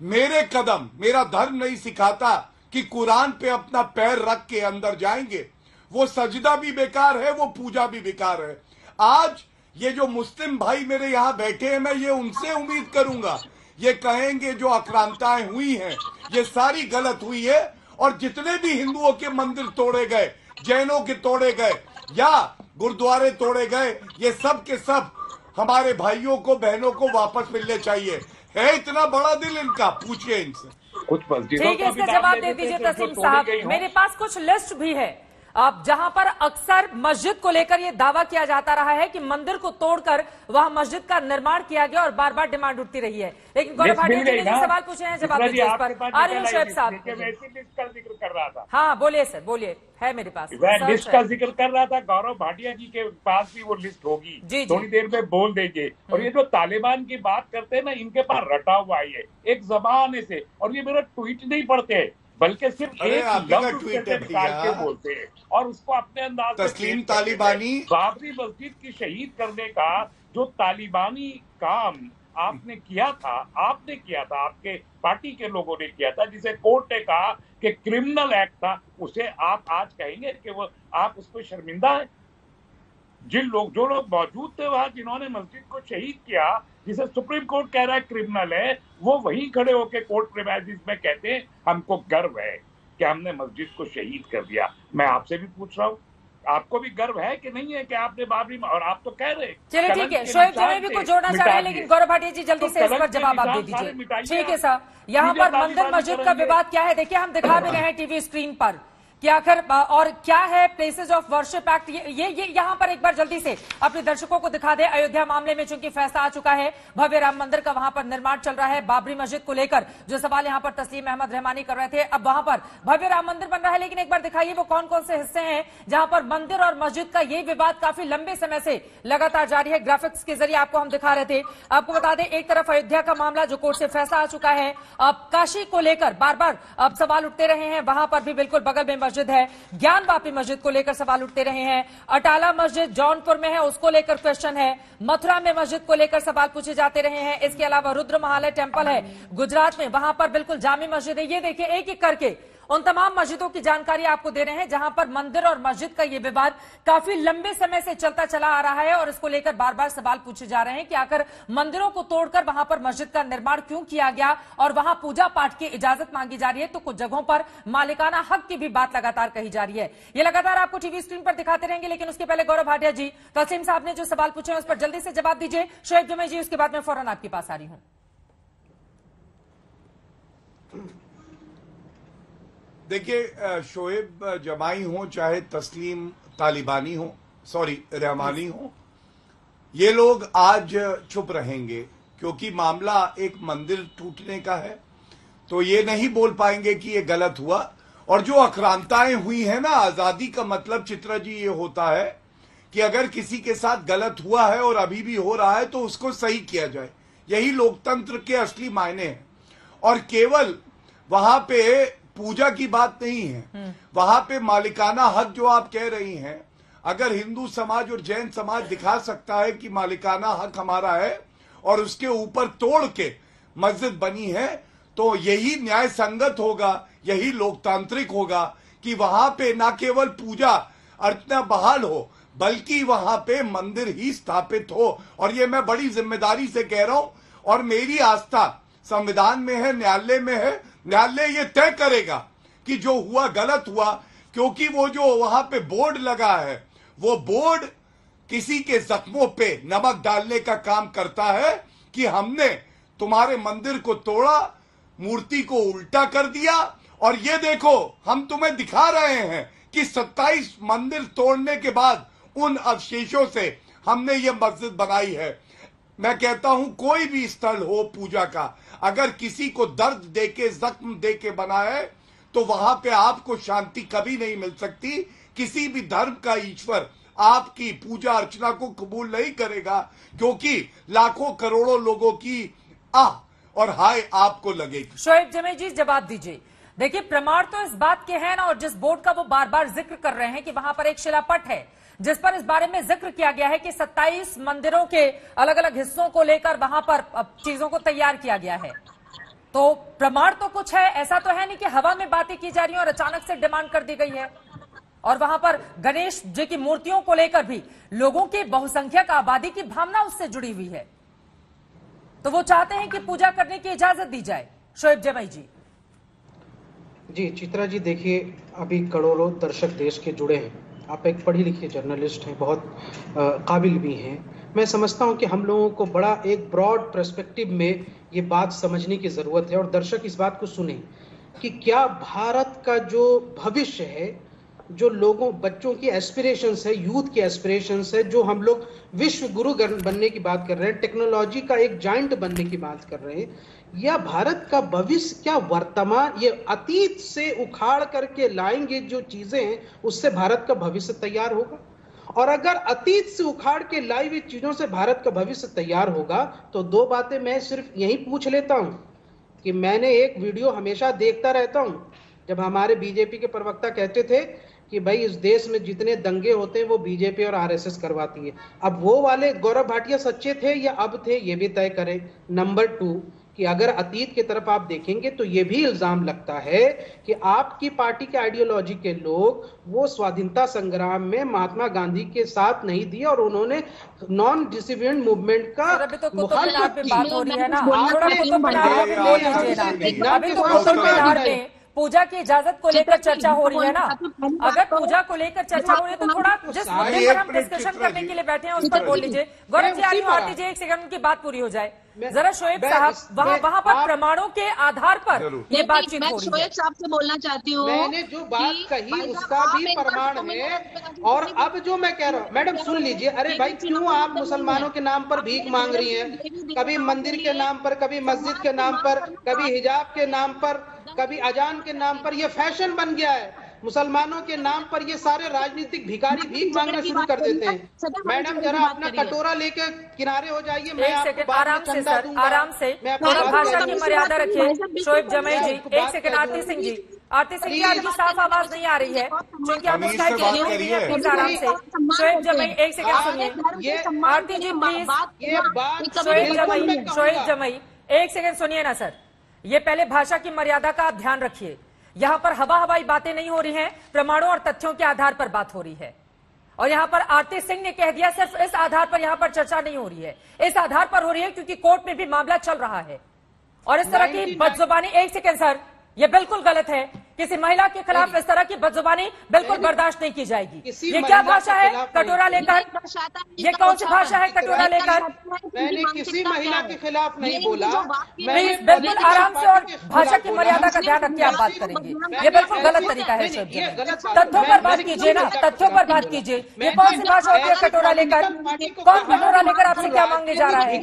मेरे कदम, मेरा धर्म नहीं सिखाता कि कुरान पे अपना पैर रख के अंदर जाएंगे। वो सजदा भी बेकार है, वो पूजा भी बेकार है। आज ये जो मुस्लिम भाई मेरे यहाँ बैठे हैं, मैं ये उनसे उम्मीद करूंगा, ये कहेंगे जो आक्रांताएं हुई हैं ये सारी गलत हुई है, और जितने भी हिंदुओं के मंदिर तोड़े गए, जैनों के तोड़े गए या गुरुद्वारे तोड़े गए, ये सब के सब हमारे भाइयों को, बहनों को वापस मिलने चाहिए। है इतना बड़ा दिल इनका? पूछिए इनसे। कुछ ठीक है, इसका जवाब दे दीजिए तस्लीम साहब। मेरे पास कुछ लिस्ट भी है अब जहां पर अक्सर मस्जिद को लेकर यह दावा किया जाता रहा है कि मंदिर को तोड़कर वहां मस्जिद का निर्माण किया गया, और बार बार डिमांड उठती रही है। लेकिन गौरव भाटिया जी ने जो सवाल पूछे हैं जवाब दीजिए इस पर। आरिफ शोएब साहब, लिस्ट का जिक्र कर रहा था। हाँ बोलिए सर, बोलिए, है मेरे पास लिस्ट का जिक्र कर रहा था। गौरव भाटिया जी के पास भी वो लिस्ट होगी, थोड़ी देर में बोल देंगे। और ये जो तालिबान की बात करते हैं ना, इनके पास रटा हुआ है एक जमाने से, और ये मेरा ट्वीट नहीं पढ़ते बल्कि सिर्फ एक लफ्ज निकाल के बोलते हैं और उसको अपने अंदाज से। तस्लीम तालिबानी, बाबरी मस्जिद की शहीद करने का जो तालिबानी काम आपने किया था, आपके पार्टी के लोगों ने किया था, जिसे कोर्ट ने कहा कि क्रिमिनल एक्ट था, उसे आप आज कहेंगे कि वो आप उस पर शर्मिंदा है? जो लोग मौजूद थे वहां, जिन्होंने मस्जिद को शहीद किया, जिसे सुप्रीम कोर्ट कह रहा है क्रिमिनल है, वो वहीं खड़े होकर कोर्ट प्रीमाइसेस में कहते हैं हमको गर्व है कि हमने मस्जिद को शहीद कर दिया। मैं आपसे भी पूछ रहा हूँ, आपको भी गर्व है कि नहीं है कि आपने बाबरी, और आप तो कह रहे। चलिए ठीक है, शोएब जी में भी कुछ जोड़ना चाह रहे हैं, लेकिन गौरव भाटिया जी जल्दी से इस पर जवाब आप दे दीजिए। ठीक है साहब, यहाँ पर मंदिर मस्जिद का विवाद क्या है? देखिए हम दिखा भी रहे हैं टीवी स्क्रीन पर कि आखिर और क्या है प्लेसेस ऑफ वर्शिप एक्ट। ये यहां पर एक बार जल्दी से अपने दर्शकों को दिखा दे। अयोध्या मामले में चूंकि फैसला आ चुका है, भव्य राम मंदिर का वहां पर निर्माण चल रहा है। बाबरी मस्जिद को लेकर जो सवाल यहां पर तस्लीम अहमद रहमानी कर रहे थे, अब वहां पर भव्य राम मंदिर बन रहा है। लेकिन एक बार दिखाइए वो कौन कौन से हिस्से हैं जहां पर मंदिर और मस्जिद का ये विवाद काफी लंबे समय से लगातार जारी है। ग्राफिक्स के जरिए आपको हम दिखा रहे थे। आपको बता दें, एक तरफ अयोध्या का मामला जो कोर्ट से फैसला आ चुका है, अब काशी को लेकर बार बार अब सवाल उठते रहे हैं। वहां पर भी बिल्कुल बगल में मस्जिद है। ज्ञान वापी मस्जिद को लेकर सवाल उठते रहे हैं। अटाला मस्जिद जौनपुर में है, उसको लेकर क्वेश्चन है। मथुरा में मस्जिद को लेकर सवाल पूछे जाते रहे हैं। इसके अलावा रुद्र महालय टेम्पल है गुजरात में, वहां पर बिल्कुल जामी मस्जिद है। ये देखिए एक एक करके उन तमाम मस्जिदों की जानकारी आपको दे रहे हैं जहां पर मंदिर और मस्जिद का ये विवाद काफी लंबे समय से चलता चला आ रहा है और इसको लेकर बार बार सवाल पूछे जा रहे हैं कि आखिर मंदिरों को तोड़कर वहां पर मस्जिद का निर्माण क्यों किया गया और वहां पूजा पाठ की इजाजत मांगी जा रही है। तो कुछ जगहों पर मालिकाना हक की भी बात लगातार कही जा रही है। ये लगातार आपको टीवी स्क्रीन पर दिखाते रहेंगे, लेकिन उसके पहले गौरव भाटिया जी, तस्लीम साहब ने जो सवाल पूछे हैं उस पर जल्दी से जवाब दीजिए। शोएब जमाई जी, उसके बाद मैं फौरन आपके पास आ रही हूं। देखिए, शोएब जमाई हो चाहे तस्लीम तालिबानी हो, सॉरी रहमानी हो, ये लोग आज चुप रहेंगे क्योंकि मामला एक मंदिर टूटने का है। तो ये नहीं बोल पाएंगे कि ये गलत हुआ। और जो आक्रांताएं हुई है ना, आजादी का मतलब चित्रा जी ये होता है कि अगर किसी के साथ गलत हुआ है और अभी भी हो रहा है तो उसको सही किया जाए। यही लोकतंत्र के असली मायने हैं। और केवल वहां पे पूजा की बात नहीं है, वहां पे मालिकाना हक जो आप कह रही हैं, अगर हिंदू समाज और जैन समाज दिखा सकता है कि मालिकाना हक हमारा है और उसके ऊपर तोड़ के मस्जिद बनी है, तो यही न्याय संगत होगा, यही लोकतांत्रिक होगा कि वहां पे ना केवल पूजा अर्चना बहाल हो बल्कि वहां पे मंदिर ही स्थापित हो। और ये मैं बड़ी जिम्मेदारी से कह रहा हूं। और मेरी आस्था संविधान में है, न्यायालय में है। न्यायालय ये तय करेगा कि जो हुआ गलत हुआ, क्योंकि वो जो वहां पे बोर्ड लगा है, वो बोर्ड किसी के जख्मों पे नमक डालने का काम करता है कि हमने तुम्हारे मंदिर को तोड़ा, मूर्ति को उल्टा कर दिया और ये देखो हम तुम्हें दिखा रहे हैं कि 27 मंदिर तोड़ने के बाद उन अवशेषों से हमने ये मस्जिद बनाई है। मैं कहता हूं कोई भी स्थल हो पूजा का, अगर किसी को दर्द देके जख्म देके बना है तो वहां पे आपको शांति कभी नहीं मिल सकती। किसी भी धर्म का ईश्वर आपकी पूजा अर्चना को कबूल नहीं करेगा, क्योंकि लाखों करोड़ों लोगों की आह और हाय आपको लगेगी। शोएब जमाई जी, जवाब दीजिए। देखिए, प्रमाण तो इस बात के हैं ना, और जिस बोर्ड का वो बार बार जिक्र कर रहे हैं कि वहां पर एक शिलापट है जिस पर इस बारे में जिक्र किया गया है कि 27 मंदिरों के अलग अलग हिस्सों को लेकर वहां पर चीजों को तैयार किया गया है। तो प्रमाण तो कुछ है, ऐसा तो है नहीं कि हवा में बातें की जा रही हैं और अचानक से डिमांड कर दी गई है। और वहां पर गणेश जी की मूर्तियों को लेकर भी लोगों की बहुसंख्यक आबादी की भावना उससे जुड़ी हुई है, तो वो चाहते हैं कि पूजा करने की इजाजत दी जाए। शोएब जमाई जी। जी चित्रा जी, देखिए अभी करोड़ों दर्शक देश के जुड़े हैं। आप एक पढ़ी लिखी जर्नलिस्ट हैं, बहुत काबिल भी हैं। मैं समझता हूं कि हम लोगों को बड़ा एक ब्रॉड पर्सपेक्टिव में ये बात समझने की ज़रूरत है और दर्शक इस बात को सुने कि क्या भारत का जो भविष्य है, जो लोगों बच्चों की एस्पिरेशंस है, यूथ की एस्पिरेशंस है, जो हम लोग विश्व गुरु बनने की बात कर रहे हैं, टेक्नोलॉजी का एक जाइंट बनने की बात कर रहे हैं, या भारत का भविष्य क्या वर्तमान ये अतीत से उखाड़ करके लाएंगे जो चीजें हैं उससे भारत का भविष्य तैयार होगा? और अगर अतीत से उखाड़ के लाई हुई चीजों से भारत का भविष्य तैयार होगा तो दो बातें मैं सिर्फ यही पूछ लेता हूं कि मैंने एक वीडियो हमेशा देखता रहता हूं जब हमारे बीजेपी के प्रवक्ता कहते थे कि भाई इस देश में जितने दंगे होते हैं वो बीजेपी और आरएसएस करवाती है। अब वो वाले गौरव भाटिया सच्चे थे या अब थे, ये भी तय करें। नंबर 2 कि अगर अतीत की तरफ आप देखेंगे तो ये भी इल्जाम लगता है कि आपकी पार्टी के आइडियोलॉजी के लोग वो स्वाधीनता संग्राम में महात्मा गांधी के साथ नहीं दिए और उन्होंने नॉन डिसिडेंट मूवमेंट का पूजा की इजाजत को लेकर चर्चा हो रही है ना, अगर पूजा को लेकर चर्चा हो रही है तो थोड़ा जिस मुद्दे पर हम डिस्कशन करने के लिए बैठे हैं उस पर बोल लीजिए। गौरव जी आ रही हूँ, आरती जी एक सेकंड उनकी बात पूरी हो जाए जरा। शोएब साहब वहाँ पर प्रमाणों के आधार पर ये बातचीत हो रही है। शोएब साहब से बोलना चाहती हूँ, मैंने जो बात कही उसका भी प्रमाण है। और अब जो मैं कह रहा हूँ, मैडम सुन लीजिए, अरे भाई क्यों आप मुसलमानों के नाम पर भीख मांग रही हैं? कभी मंदिर के नाम पर, कभी मस्जिद के नाम पर, कभी हिजाब के नाम पर, कभी अजान के नाम पर। ये फैशन बन गया है मुसलमानों के नाम पर। ये सारे राजनीतिक भिखारी भीख मांगना शुरू कर देते हैं। मैडम जरा अपना कटोरा लेके किनारे हो जाइए। मैं आपको आराम से सर, आराम से थोड़ा भाषा की मर्यादा रखिए। शोएब जमई जी एक सेकंड। आरती सिंह जी, आरती सिंह जी आपकी साफ आवाज नहीं आ रही है क्योंकि आप उसका प्लीज आराम से। शोएब जमई एक सेकंड सुनिए। आरती जी प्लीज। शोएब जमई एक सेकंड सुनिए ना सर। ये पहले भाषा की मर्यादा का आप ध्यान रखिए। यहाँ पर हवा हवाई बातें नहीं हो रही हैं, प्रमाणों और तथ्यों के आधार पर बात हो रही है। और यहाँ पर आरती सिंह ने कह दिया सिर्फ इस आधार पर यहाँ पर चर्चा नहीं हो रही है, इस आधार पर हो रही है क्योंकि कोर्ट में भी मामला चल रहा है। और इस तरह की बदजुबानी, एक सेकेंड सर, ये बिल्कुल गलत है। किसी महिला के खिलाफ इस तरह की बदजुबानी बिल्कुल बर्दाश्त नहीं की जाएगी। ये क्या भाषा है कटोरा लेकर? ये कौन सी भाषा है कटोरा लेकर? मैंने किसी महिला के खिलाफ नहीं बोला। प्लीज बिल्कुल आराम से और भाषा की मर्यादा का ध्यान रखिए आप बात करेंगे। ये बिल्कुल गलत तरीका है। तथ्यों पर बात कीजिए ना, तथ्यों पर बात कीजिए। ये कौन सी भाषा होती है कटोरा लेकर? कौन कटोरा लेकर आपसे क्या मांगने जा रहा है?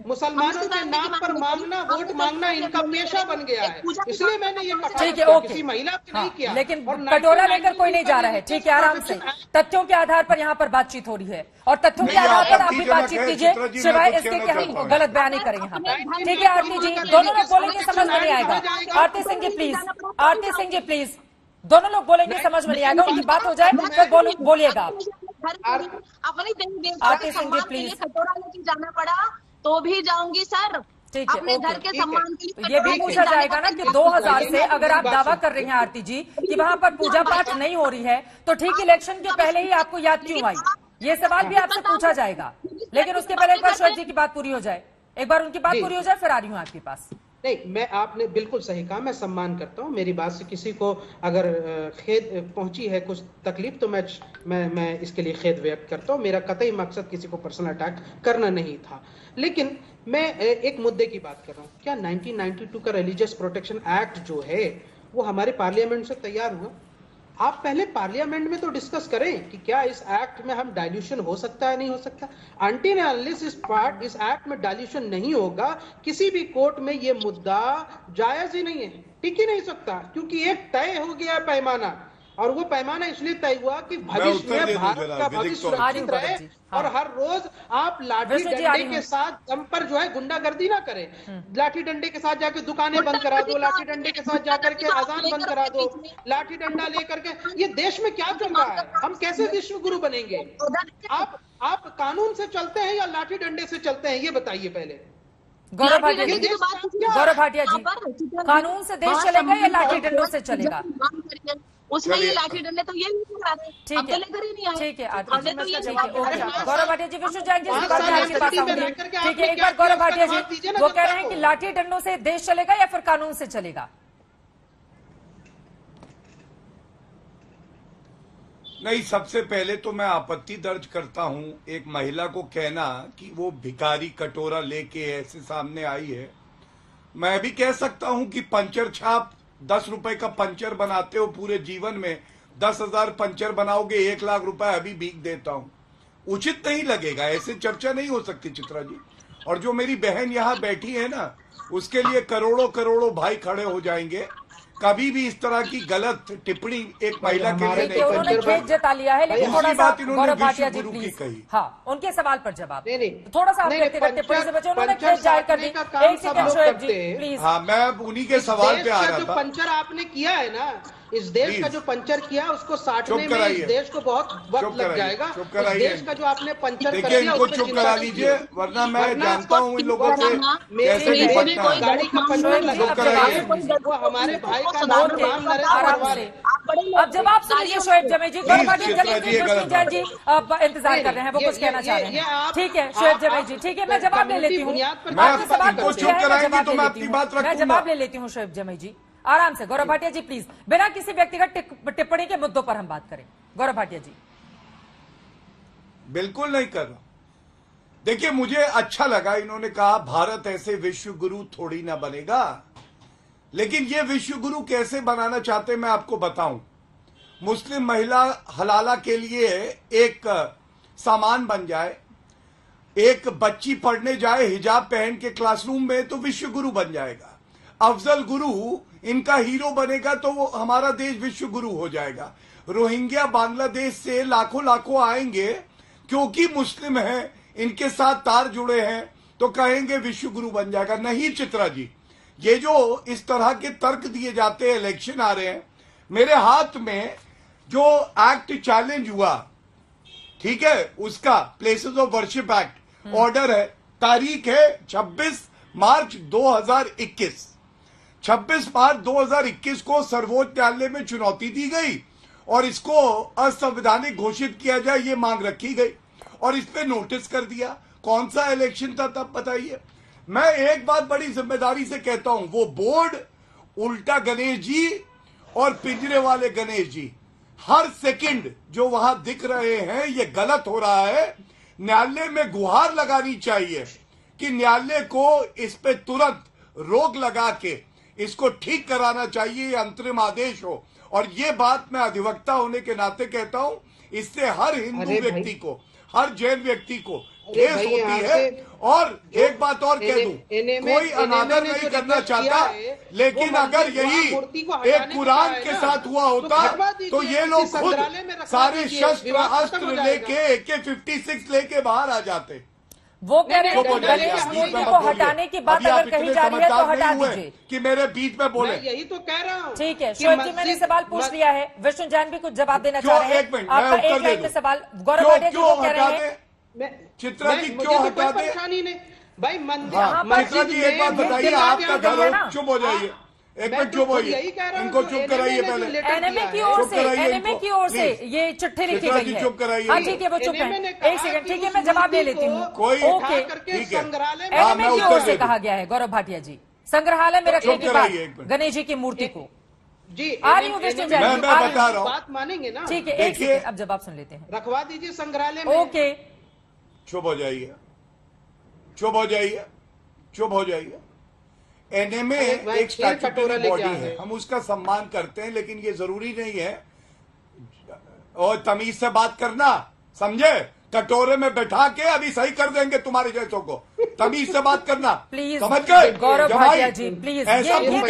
मुसलमानों के नाम पर मांगना, वोट मांगना इनका पेशा बन गया है, इसलिए मैंने ये ठीक है किसी महिला नहीं किया। लेकिन कटोरा लेकर कोई नहीं जा रहा है। ठीक है आराम से, तथ्यों के आधार पर यहाँ पर बातचीत हो रही है और तथ्यों के आधार पर आप भी बातचीत कीजिए, सिवाय इसके कि हम गलत बयान नहीं करेंगे यहाँ। ठीक है आरती जी, दोनों लोग बोलेंगे समझ में नहीं आएगा। आरती सिंह जी प्लीज, आरती सिंह जी प्लीज, दोनों लोग बोलेंगे समझ में नहीं आएगा। उनकी बात हो जाए फिर बोलिएगा आप। आरती सिंह जी प्लीज। कटोरा लेके जाना पड़ा तो भी जाऊंगी सर। ठीक है, अपने घर के सम्मान के लिए ये भी पूछा जाएगा ना कि 2000 से अगर आप दावा कर रही हैं आरती जी कि वहां पर पूजा पाठ नहीं हो रही है तो ठीक इलेक्शन के पहले ही आपको याद क्यों आई? ये सवाल भी आपसे पूछा जाएगा। लेकिन उसके पहले एक बार शोएब जी की बात पूरी हो जाए, एक बार उनकी बात पूरी हो जाए फिर आ रही हूँ आपके पास। नहीं, मैं आपने बिल्कुल सही कहा, मैं सम्मान करता हूं। मेरी बात से किसी को अगर खेद पहुंची है, कुछ तकलीफ, तो मैं इसके लिए खेद व्यक्त करता हूं। मेरा कतई मकसद किसी को पर्सनल अटैक करना नहीं था। लेकिन मैं एक मुद्दे की बात कर रहा हूं। क्या 1992 का रिलीजियस प्रोटेक्शन एक्ट जो है वो हमारे पार्लियामेंट से तैयार हुआ? आप पहले पार्लियामेंट में तो डिस्कस करें कि क्या इस एक्ट में हम डाइल्यूशन हो सकता है, नहीं हो सकता। अनटिल अनलेस इस एक्ट में डाइल्यूशन नहीं होगा, किसी भी कोर्ट में ये मुद्दा जायज ही नहीं है, टिक ही नहीं सकता, क्योंकि एक तय हो गया पैमाना। और वो पैमाना इसलिए तय हुआ कि भविष्य में भारत का भविष्य सुरक्षित रहे। और हर रोज आप लाठी डंडे के साथ दम पर जो है गुंडागर्दी ना करें। लाठी डंडे के साथ जाके दुकानें बंद करा दो, लाठी डंडे के साथ जाकर के अजान बंद करा दो, लाठी डंडा लेकर के। ये देश में क्या चल रहा है? हम कैसे विश्व गुरु बनेंगे? आप कानून से चलते हैं या लाठी डंडे से चलते हैं, ये बताइए पहले। गौरव भाटिया जी, कानून से देश चलेगा या लाठी डंडों से चलेगा? उसमें ये लाठी डंडे तो ये नहीं करा रहे। ठीक है, ठीक है गौरव भाटिया जी, विष्णु जैन जी इसके बाद में आपके पास आऊंगी। ठीक है, एक बार गौरव भाटिया जी, वो कह रहे हैं कि लाठी डंडों से देश चलेगा या फिर कानून से चलेगा? नहीं, सबसे पहले तो मैं आपत्ति दर्ज करता हूं एक महिला को कहना कि वो भिखारी कटोरा लेके ऐसे सामने आई है। मैं भी कह सकता हूं कि पंचर छाप 10 रुपए का पंचर बनाते हो, पूरे जीवन में 10,000 पंचर बनाओगे, 1 लाख रुपए अभी भीख देता हूं। उचित नहीं लगेगा, ऐसे चर्चा नहीं हो सकती चित्रा जी। और जो मेरी बहन यहाँ बैठी है ना, उसके लिए करोड़ों करोड़ों भाई खड़े हो जाएंगे। कभी भी इस तरह की गलत टिप्पणी एक महिला के लिए नहीं। उन्होंने खेद जता लिया है, लेकिन थोड़ा सा गौरव भाटिया जी प्लीज कही। हाँ, उनके सवाल पर जवाब थोड़ा सा व्यक्तिगत टिप्पणी से बचे। उन्होंने खेद जाहिर कर दी। एक सेकंड शोएब जी प्लीज। हाँ, मैं उन्हीं के सवाल पे आ रहा था। पंचर आपने किया है ना, इस देश का जो पंचर किया उसको साटने में इस देश को बहुत वक्त लग जाएगा। इस देश का जो आपने पंचर कर दिया, इनको चुप करा लीजिए, वरना मैं जानता हूँ इन लोगों से कैसे निपटना है। गाड़ी का पंचर लगा, वो हमारे भाई का नाम अब जवाब सुनिए शोएब जमी जी। गौरव भाटिया जी इंतजार कर रहे हैं, वो कुछ कहना चाह रहे हैं। ठीक है शोएब जमी जी, ठीक है, मैं जवाब ले लेती हूँ। आपके सवाल पूछे हैं, मैं जवाब ले लेती हूँ शोएब जमी जी। आराम से गौरव भाटिया जी प्लीज, बिना किसी व्यक्तिगत टिप्पणी के मुद्दों पर हम बात करें। गौरव भाटिया जी। बिल्कुल नहीं कर रहा। देखिए, मुझे अच्छा लगा इन्होंने कहा भारत ऐसे विश्व गुरु थोड़ी ना बनेगा, लेकिन ये विश्व गुरु कैसे बनाना चाहते मैं आपको बताऊं। मुस्लिम महिला हलाला के लिए एक सामान बन जाए, एक बच्ची पढ़ने जाए हिजाब पहन के क्लासरूम में तो विश्व गुरु बन जाएगा। अफजल गुरु इनका हीरो बनेगा तो वो हमारा देश विश्व गुरु हो जाएगा। रोहिंग्या बांग्लादेश से लाखों लाखों आएंगे क्योंकि मुस्लिम हैं, इनके साथ तार जुड़े हैं, तो कहेंगे विश्व गुरु बन जाएगा। नहीं चित्रा जी, ये जो इस तरह के तर्क दिए जाते हैं, इलेक्शन आ रहे हैं, मेरे हाथ में जो एक्ट चैलेंज हुआ, ठीक है, उसका places of worship act order है, तारीख है 26 मार्च 2021। 26 मार्च 2021 को सर्वोच्च न्यायालय में चुनौती दी गई और इसको असंवैधानिक घोषित किया जाए, ये मांग रखी गई और इस पे नोटिस कर दिया। कौन सा इलेक्शन था तब बताइए। मैं एक बात बड़ी जिम्मेदारी से कहता हूं, वो बोर्ड, उल्टा गणेश जी और पिंजरे वाले गणेश जी, हर सेकंड जो वहां दिख रहे हैं ये गलत हो रहा है। न्यायालय में गुहार लगानी चाहिए कि न्यायालय को इस पे तुरंत रोक लगा के इसको ठीक कराना चाहिए, अंतरिम आदेश हो। और ये बात मैं अधिवक्ता होने के नाते कहता हूं, इससे हर हिंदू व्यक्ति को, हर जैन व्यक्ति को ठेस होती है। और एक बात और कह दूं, कोई अनादर नहीं करना चाहता, लेकिन अगर यही एक कुरान के साथ हुआ होता तो ये लोग खुद सारे शस्त्र अस्त्र लेके AK-56 लेके बाहर आ जाते। वो कह रहे हैं गणेश मूर्ति को हटाने की बात अगर कही जा रही है तो हटा दीजिए कि मेरे बीच में बोले। यही तो कह रहा हूँ। ठीक है, शोएब जी मैंने सवाल पूछ लिया है, विष्णु जैन भी कुछ जवाब देना चाह रहे हैं। आपका एक लाइन में सवाल। गौरव भाटिया जी वो कह रहे हैं चित्रा जी क्यों हटा दे? परेशानी नहीं भाई, चित्रा जी एक बात बताइए, आपका घर हो, चुप हो जाइए, एक मिनट चुप होइए, इनको चुप कराइए पहले। एनएमए की ओर से ये चिट्ठी लिखी गई है। चुप कराइए। हाँ ठीक है, वो चुप है। एक सेकंड, ठीक है, मैं जवाब ले लेती हूँ। ओके, ठीक है, एनएमए की ओर से कहा गया है गौरव भाटिया जी, संग्रहालय में रखने की बात, गणेश जी की मूर्ति को जी आ रही हूँ विष्णु जैन, मैं बता रहा हूँ, बात मानेंगे ना। ठीक है, एक सेकंड, अब जवाब सुन लेते हैं। रखवा दीजिए संग्रहालय में। ओके, चुप हो जाइए, चुप हो जाइए, चुप हो जाइए। एनएमए एक स्टैट्यूटरी बॉडी है, हम उसका सम्मान करते हैं, लेकिन ये जरूरी नहीं है। और तमीज से बात करना, समझे? कटोरे में बैठा के अभी सही कर देंगे तुम्हारे जैसों को। तमीज से बात करना, प्लीज समझ गए? गौरव भाटिया जी प्लीज, ऐसा ये तुम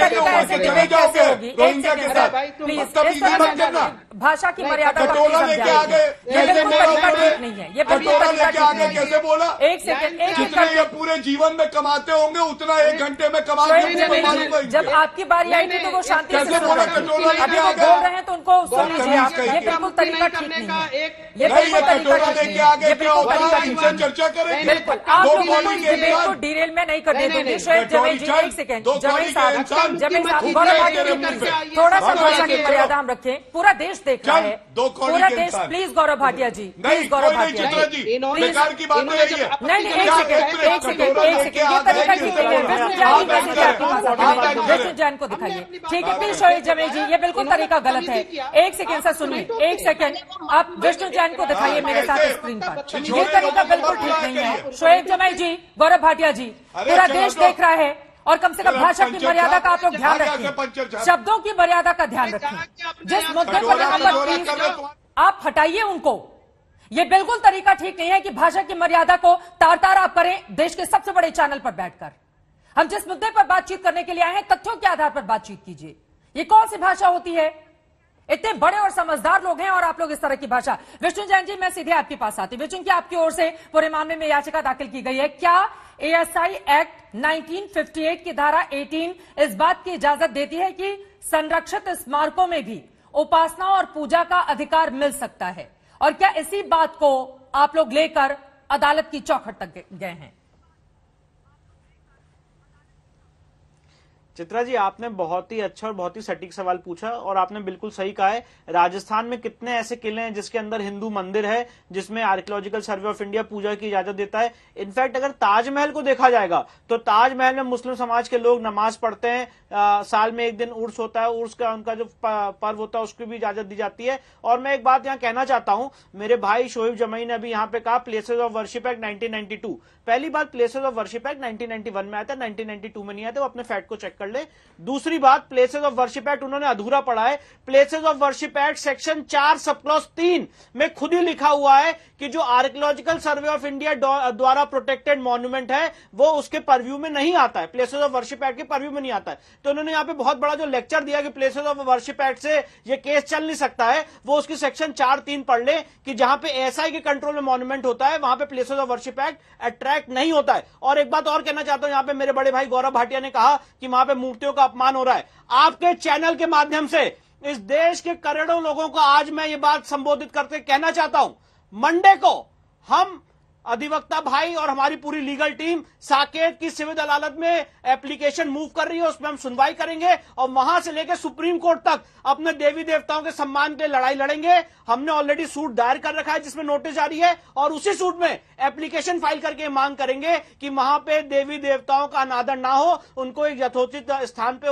चले जाओगे रोहिंग्या के साथ, प्लीज तमीज मत करना। भाषा की मर्यादा का कटोरा लेके आ गए, ये बिल्कुल तरीका ठीक नहीं है, ये बिल्कुल कटोरा तरीका लेके आ ठीक गए, नहीं है। कैसे बोला? एक सेकंड, एक जितने ये सेकंड, पूरे जीवन में कमाते होंगे उतना 1 घंटे में कमा शोएब के जमील मालूम जी, है। जब आपकी बारी आई थी तो वो शांति से कैसे सुन बोला? रहे थे। कटोरा लेके अभी आ वो गए। बोल रहे हैं तो उनको सुन लीजिए आप, ये बिल्कुल तरीका ठीक नहीं है, ये नहीं, बिल्कुल ये तरीका कटोरा ठीक लेके नहीं आ है, गए, ये क्या बिल्कुल होता तरीका है? ठीक इनसे नहीं चर्चा करेंगे। बिल्कुल। आप दो लोगों को कौड़ी इस के डिबेट को इंसान, डिरेल में नहीं करने दूंगी। शोएब जमील जी, एक सेकंड, दो जमील कौड़ी साहब, के इंसान, जमील साहब, थूक गौरव रहे भाटिया तेरे जी मुंह पे। प्लीज थोड़ा सा समझ भाषा गए की मर्यादा हम रखें, पूरा देश देख रहा है, दो कौड़ी पूरा के देश। इंसान। प्लीज गौरव भाटिया जी, नहीं, प्लीज गौरव कोई नहीं भाटिया चित्रा जी, जी, बेकार की बात है ये। नहीं नहीं, एक सेकंड, एक सेकंड, एक सेकंड, ये तरीका ठीक नहीं है। विष्णु जैन जी कैसे आपकी भाषा को, विष्णु जैन को दिखाइए। ठीक है, प्लीज शोएब जमील जी, ये बिल्कुल तरीका गलत है। एक सेकंड सर सुनिए, एक सेकंड, आप विष्णु जैन को दिखाइए मेरे साथ स्क्रीन पर। ये तरीका बिल्कुल ठीक नहीं है। शोएब जमील जी, गौरव भाटिया जी, पूरा देश देख रहा है और कम से कम भाषा की मर्यादा का आप लोग ध्यान रखें, शब्दों की मर्यादा का ध्यान रखें। जिस मुद्दे पर नंबर 30 आप हटाइए उनको। ये बिल्कुल तरीका ठीक नहीं है कि भाषा की मर्यादा को तार तार आप करें देश के सबसे बड़े चैनल पर बैठकर। हम जिस मुद्दे पर बातचीत करने के लिए आए हैं, तथ्यों के आधार पर बातचीत कीजिए। ये कौन सी भाषा होती है? इतने बड़े और समझदार लोग हैं और आप लोग इस तरह की भाषा। विष्णु जैन जी, मैं सीधे आपके पास आती हूं। विष्णु की आपकी ओर से पूरे मामले में याचिका दाखिल की गई है। क्या ASI एक्ट 1958 की धारा 18 इस बात की इजाजत देती है कि संरक्षित स्मारकों में भी उपासना और पूजा का अधिकार मिल सकता है? और क्या इसी बात को आप लोग लेकर अदालत की चौखट तक गए हैं? चित्रा जी, आपने बहुत ही अच्छा और बहुत ही सटीक सवाल पूछा और आपने बिल्कुल सही कहा है। राजस्थान में कितने ऐसे किले हैं जिसके अंदर हिंदू मंदिर है, जिसमें आर्कियोलॉजिकल सर्वे ऑफ इंडिया पूजा की इजाजत देता है। इनफैक्ट अगर ताजमहल को देखा जाएगा तो ताजमहल में मुस्लिम समाज के लोग नमाज पढ़ते हैं, साल में एक दिन उर्स होता है, उर्स का उनका जो पर्व होता है उसकी भी इजाजत दी जाती है। और मैं एक बात यहाँ कहना चाहता हूं, मेरे भाई शोएब जमई ने अभी यहाँ पे कहा प्लेसेस ऑफ वर्शिप एक्ट 1992। पहली बात, प्लेसेस ऑफ वर्शिप एक्ट 1991 में आया था, 1992 में नहीं आया था, वो अपने फैक्ट को चेक कर ले। दूसरी बात, प्लेसेस ऑफ वर्शिप एक्ट उन्होंने अधूरा पढ़ा है। Places of worship act section 4 sub clause 3 में खुद ही लिखा हुआ है कि जो आर्कियोलॉजिकल सर्वे ऑफ इंडिया द्वारा प्रोटेक्टेड मॉन्यूमेंट है वो उसके परव्यू में नहीं आता है, प्लेसेस ऑफ वर्शिप एक्ट के परव्यू में नहीं आता है। तो उन्होंने यहाँ पे बहुत बड़ा जो लेक्चर दिया कि प्लेसेस ऑफ वर्शिप एक्ट से ये केस चल नहीं सकता है, वो उसकी सेक्शन 4(3) पढ़ ले कि जहां पे एसआई के कंट्रोल में मॉन्यूमेंट होता है वहां पे places of worship act attract नहीं होता है। और एक बात और कहना चाहता हूं, यहाँ पे मेरे बड़े भाई गौरव भाटिया ने कहा कि वहां पे मूर्तियों का अपमान हो रहा है। आपके चैनल के माध्यम से इस देश के करोड़ों लोगों को आज मैं ये बात संबोधित करते कहना चाहता हूं, मंडे को हम अधिवक्ता भाई और हमारी पूरी लीगल टीम साकेत की सिविल अदालत में एप्लीकेशन मूव कर रही है, उसमें हम सुनवाई करेंगे और वहां से लेकर सुप्रीम कोर्ट तक अपने देवी देवताओं के सम्मान के लिए लड़ाई लड़ेंगे। हमने ऑलरेडी सूट दायर कर रखा है जिसमें नोटिस जारी है और उसी सूट में एप्लीकेशन फाइल करके मांग करेंगे कि वहां पे देवी देवताओं का अनादर ना हो, उनको एक यथोचित स्थान पे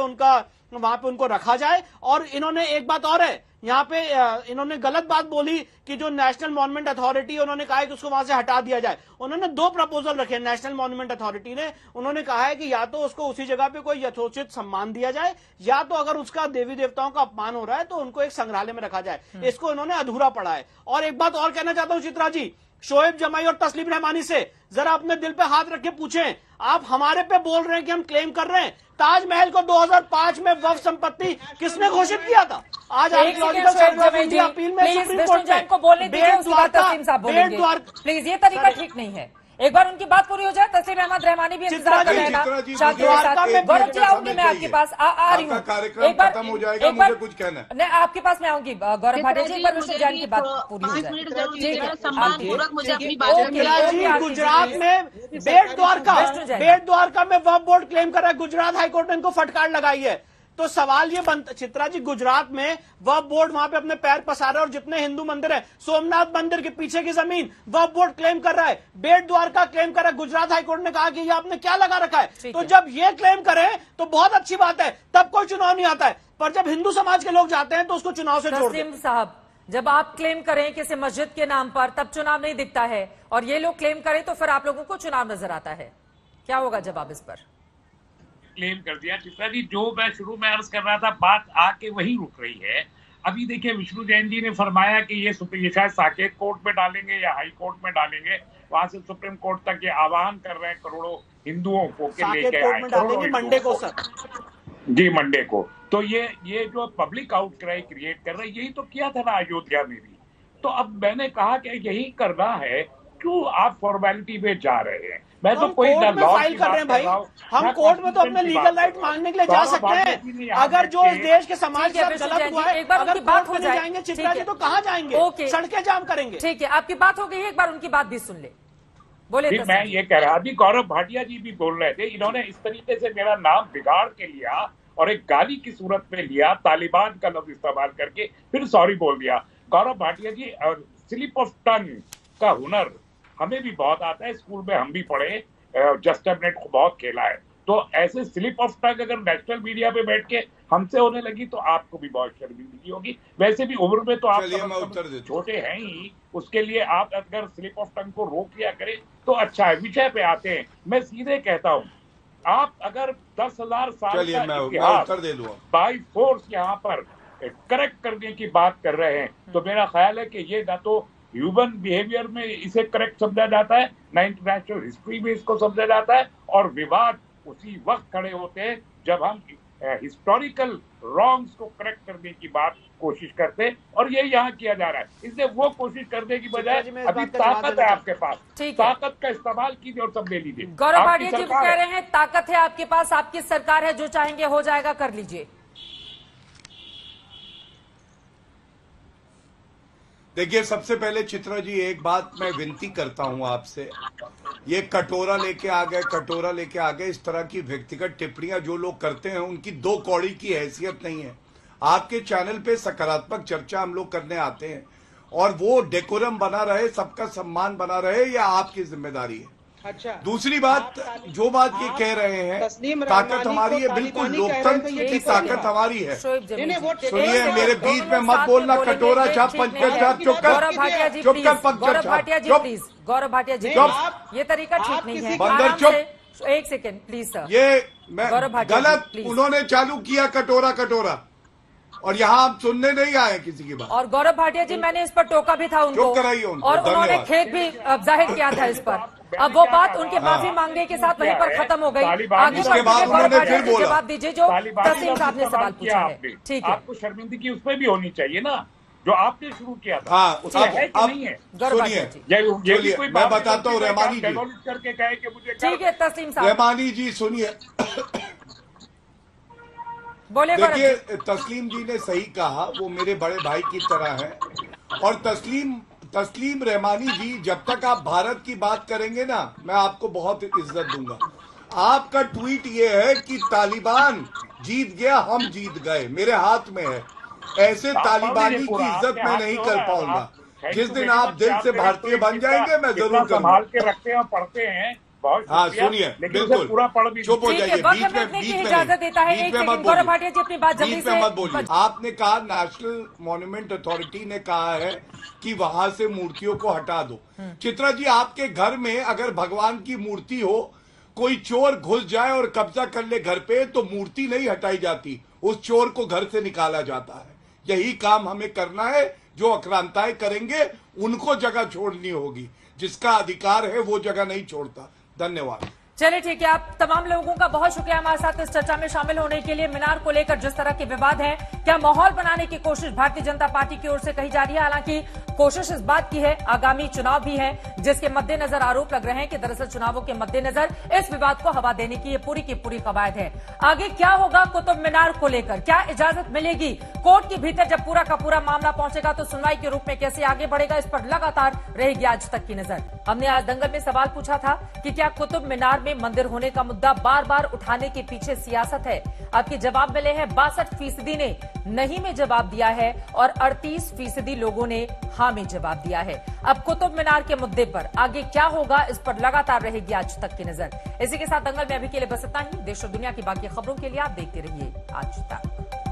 वहां पे उनको रखा जाए। और इन्होंने एक बात और है, यहाँ पे इन्होंने गलत बात बोली कि जो नेशनल मॉन्यूमेंट अथॉरिटी, उन्होंने कहा है कि उसको वहां से हटा दिया जाए। उन्होंने 2 प्रपोजल रखे नेशनल मॉन्यूमेंट अथॉरिटी ने। उन्होंने कहा है कि या तो उसको उसी जगह पे कोई यथोचित सम्मान दिया जाए, या तो अगर उसका देवी देवताओं का अपमान हो रहा है तो उनको एक संग्रहालय में रखा जाए। इसको इन्होंने अधूरा पढ़ा है। और एक बात और कहना चाहता हूं चित्रा जी, शोएब जमाई और तस्लीम रहमानी से जरा अपने दिल पे हाथ रख के पूछें, आप हमारे पे बोल रहे हैं कि हम क्लेम कर रहे हैं, ताजमहल को 2005 में वक्फ संपत्ति किसने घोषित किया था? आज archaeological survey of India appeal में सुप्रीम कोर्ट में को बोलने दीजिए, उसके बाद तस्लीम साहब बोलेंगे। प्लीज, ये तरीका ठीक नहीं है। एक बार उनकी बात पूरी हो जाए, तस्लीम अहमद रहमानी भी इंतजार कर रहे हैं। गौरव जी आऊंगी मैं आपके पास, आ रही हूँ। एक बार खत्म हो जाएगा, मुझे कुछ कहना है। नहीं, आपके पास मैं आऊंगी गौरव भाटिया जी, एक बार विष्णु जैन की बात पूरी हो जाए। मुझे अपनी बात। गुजरात में बेट द्वारका में वक्फ बोर्ड क्लेम कर रहा है, गुजरात हाईकोर्ट ने इनको फटकार लगाई है। तो सवाल ये बनता चित्रा जी, गुजरात में वक्फ बोर्ड वहां पे अपने पैर पसारा और जितने हिंदू मंदिर है, सोमनाथ मंदिर के पीछे की जमीन वक्फ बोर्ड क्लेम कर रहा है, बेट द्वारका क्लेम कर रहा है। गुजरात हाईकोर्ट ने कहा कि ये आपने क्या लगा रखा है। तो जब ये क्लेम करें तो बहुत अच्छी बात है, तब कोई चुनाव नहीं आता है। पर जब हिंदू समाज के लोग जाते हैं तो उसको चुनाव से जोड़ दें। साहब, जब आप क्लेम करें किसी मस्जिद के नाम पर तब चुनाव नहीं दिखता है, और ये लोग क्लेम करें तो फिर आप लोगों को चुनाव नजर आता है। क्या होगा जवाब इस पर? क्लेम कर दिया चित्रा जी, जो मैं शुरू में अर्ज कर रहा था, बात आके वही रुक रही है। अभी देखिए, विष्णु जैन जी ने फरमाया कि ये शायद साकेत कोर्ट में डालेंगे या हाई कोर्ट में डालेंगे, वहां से सुप्रीम कोर्ट तक ये आह्वान कर रहे हैं करोड़ों हिंदुओं को कि लेके आए मंडे को सर जी, मंडे को। तो ये जो पब्लिक आउटक्राई क्रिएट कर रहे हैं, यही तो किया था ना अयोध्या में भी। तो अब मैंने कहा कि यही करना है, क्यों आप फॉर्मेलिटी पे जा रहे हैं? मैं तो कोई फाइल कर रहे हैं भाई, हम कोर्ट में तो अपने लीगल राइट मांगने के लिए जा सकते हैं। अगर जो इस देश के समाज के साथ गलत हुआ है, अगर बात हो जाएंगे चित्रा जी तो कहाँ जाएंगे? सड़कें जाम करेंगे। ठीक है, आपकी बात हो गई है, एक बार उनकी बात भी सुन ले। बोले मैं ये कह रहा, अभी गौरव भाटिया जी भी बोल रहे थे, इन्होंने इस तरीके से मेरा नाम बिगाड़ के लिया और एक गाली की सूरत में लिया, तालिबान का लफ्ज इस्तेमाल करके फिर सॉरी बोल दिया। गौरव भाटिया जी, स्लिप ऑफ टंग का हुनर हमें भी बहुत आता है, स्कूल में हम भी पढ़े, जस्टिस को बहुत खेला है। तो ऐसे स्लिप ऑफ टंग अगर नेशनल मीडिया पे बैठ के हमसे होने लगी तो आपको भी बहुत शर्मिंदगी होगी। वैसे भी उम्र में तो आप छोटे हैं ही, उसके लिए आप अगर स्लिप ऑफ टंग को रोक लिया करें तो अच्छा है। विषय पे आते हैं, मैं सीधे कहता हूँ, आप अगर 10,000 साल का इतिहास बाई फोर्स यहाँ पर करेक्ट करने की बात कर रहे हैं, तो मेरा ख्याल है कि ये ना तो ह्यूमन बिहेवियर में इसे करेक्ट समझा जाता है, ना इंटरनेशनल हिस्ट्री में इसको समझा जाता है, और विवाद उसी वक्त खड़े होते हैं जब हम हिस्टोरिकल रॉन्ग्स को करेक्ट करने की बात कोशिश करते हैं, और ये यहाँ किया जा रहा है। इसलिए वो कोशिश करने की बजाय अभी ताकत है आपके पास, ताकत का इस्तेमाल कीजिए और सब ले लीजिए। गौरव भाटिया जी कह रहे हैं ताकत है आपके पास, आपकी सरकार है, जो चाहेंगे हो जाएगा, कर लीजिए। देखिए, सबसे पहले चित्रा जी एक बात मैं विनती करता हूं आपसे, ये कटोरा लेके आ गए, इस तरह की व्यक्तिगत टिप्पणियां जो लोग करते हैं उनकी दो कौड़ी की हैसियत नहीं है। आपके चैनल पे सकारात्मक चर्चा हम लोग करने आते हैं और वो डेकोरम बना रहे, सबका सम्मान बना रहे, या आपकी जिम्मेदारी है। अच्छा, दूसरी बात, जो बात ये कह रहे हैं ताकत हमारी है, बिल्कुल लोकतंत्र की ताकत हमारी है। सुनिए, मेरे बीच में मत बोलना, कटोरा छाप पंकज छाप, चुप कर, गौरव भाटिया जी चुप कर, प्लीज, पंकज गौरव छाप, भाटिया जी चुप, प्लीज, गौरव भाटिया जी चुप। प्लीज, ये तरीका ठीक नहीं है। बंदर आराम चुप। से, एक सेकेंड प्लीज सर। ये मैं गौरव भाटिया जी, गलत, प्लीज। उन्होंने चालू किया कटोरा, और यहाँ आप सुनने नहीं आए किसी की बात। और गौरव भाटिया जी, मैंने इस पर टोका भी था उनको, चुप कराइए उनको, और उन्होंने धन्यवाद। खेद भी जाहिर किया था इस पर। अब वो बात उनके माफी मांगने के साथ वहीं पर खत्म हो गई। आगे उसके बाद उन्होंने फिर बोला, जवाब दीजिए जो तस्लीम साहब ने सवाल पूछा है। ठीक है, आपको शर्मिंदगी उस पर भी होनी चाहिए ना, जो आपने शुरू किया था। हाँ, उसमें है कि नहीं है? सुनिए, मैं बताता हूँ रहमानी जी, करके कहे कि मुझे ठीक है तस्लीम साहब, रहमानी जी सुनिए, बोले। देखिए, तस्लीम जी ने सही कहा, वो मेरे बड़े भाई की तरह है। और तस्लीम रहमानी जी, जब तक आप भारत की बात करेंगे ना, मैं आपको बहुत इज्जत दूंगा। आपका ट्वीट ये है कि तालिबान जीत गया, हम जीत गए, मेरे हाथ में है। ऐसे तालिबानी की इज्जत मैं नहीं कर पाऊंगा। जिस दिन आप दिल से भारतीय बन जाएंगे, मैं जरूर करूंगा। संभाल के रखते हैं और पढ़ते हैं। हाँ सुनिए, बिल्कुल पूरा पढ़ भी चुप हो जाइए, बीच में इजाजत देता है। एक सेकंड, गौरव भाटिया जी अपनी बात जल्दी से मत बोलिए। आपने कहा नेशनल मॉन्यूमेंट अथॉरिटी ने कहा है कि वहां से मूर्तियों को हटा दो। चित्रा जी, आपके घर में अगर भगवान की मूर्ति हो, कोई चोर घुस जाए और कब्जा कर ले घर पे, तो मूर्ति नहीं हटाई जाती, उस चोर को घर से निकाला जाता है। यही काम हमें करना है। जो आक्रांताएं करेंगे उनको जगह छोड़नी होगी, जिसका अधिकार है वो जगह नहीं छोड़ता। धन्यवाद। चलिए ठीक है, आप तमाम लोगों का बहुत शुक्रिया हमारे साथ इस चर्चा में शामिल होने के लिए। मीनार को लेकर जिस तरह के विवाद है, क्या माहौल बनाने की कोशिश भारतीय जनता पार्टी की ओर से कही जा रही है। हालांकि कोशिश इस बात की है, आगामी चुनाव भी है, जिसके मद्देनजर आरोप लग रहे हैं कि दरअसल चुनावों के मद्देनजर इस विवाद को हवा देने की ये पूरी की पूरी कवायद है। आगे क्या होगा कुतुब मीनार को लेकर, क्या इजाजत मिलेगी कोर्ट के भीतर, जब पूरा का पूरा मामला पहुंचेगा तो सुनवाई के रूप में कैसे आगे बढ़ेगा, इस पर लगातार रहेगी आज तक की नजर। हमने आज दंगल में सवाल पूछा था कि क्या कुतुब मीनार में मंदिर होने का मुद्दा बार बार उठाने के पीछे सियासत है। आपके जवाब मिले हैं, 62% ने नहीं में जवाब दिया है और 38% लोगों ने हाँ में जवाब दिया है। अब कुतुब मीनार के मुद्दे पर आगे क्या होगा, इस पर लगातार रहेगी आज तक की नजर। इसी के साथ दंगल में अभी के लिए बस इतना ही। देश और दुनिया की बाकी खबरों के लिए आप देखते रहिए आज तक।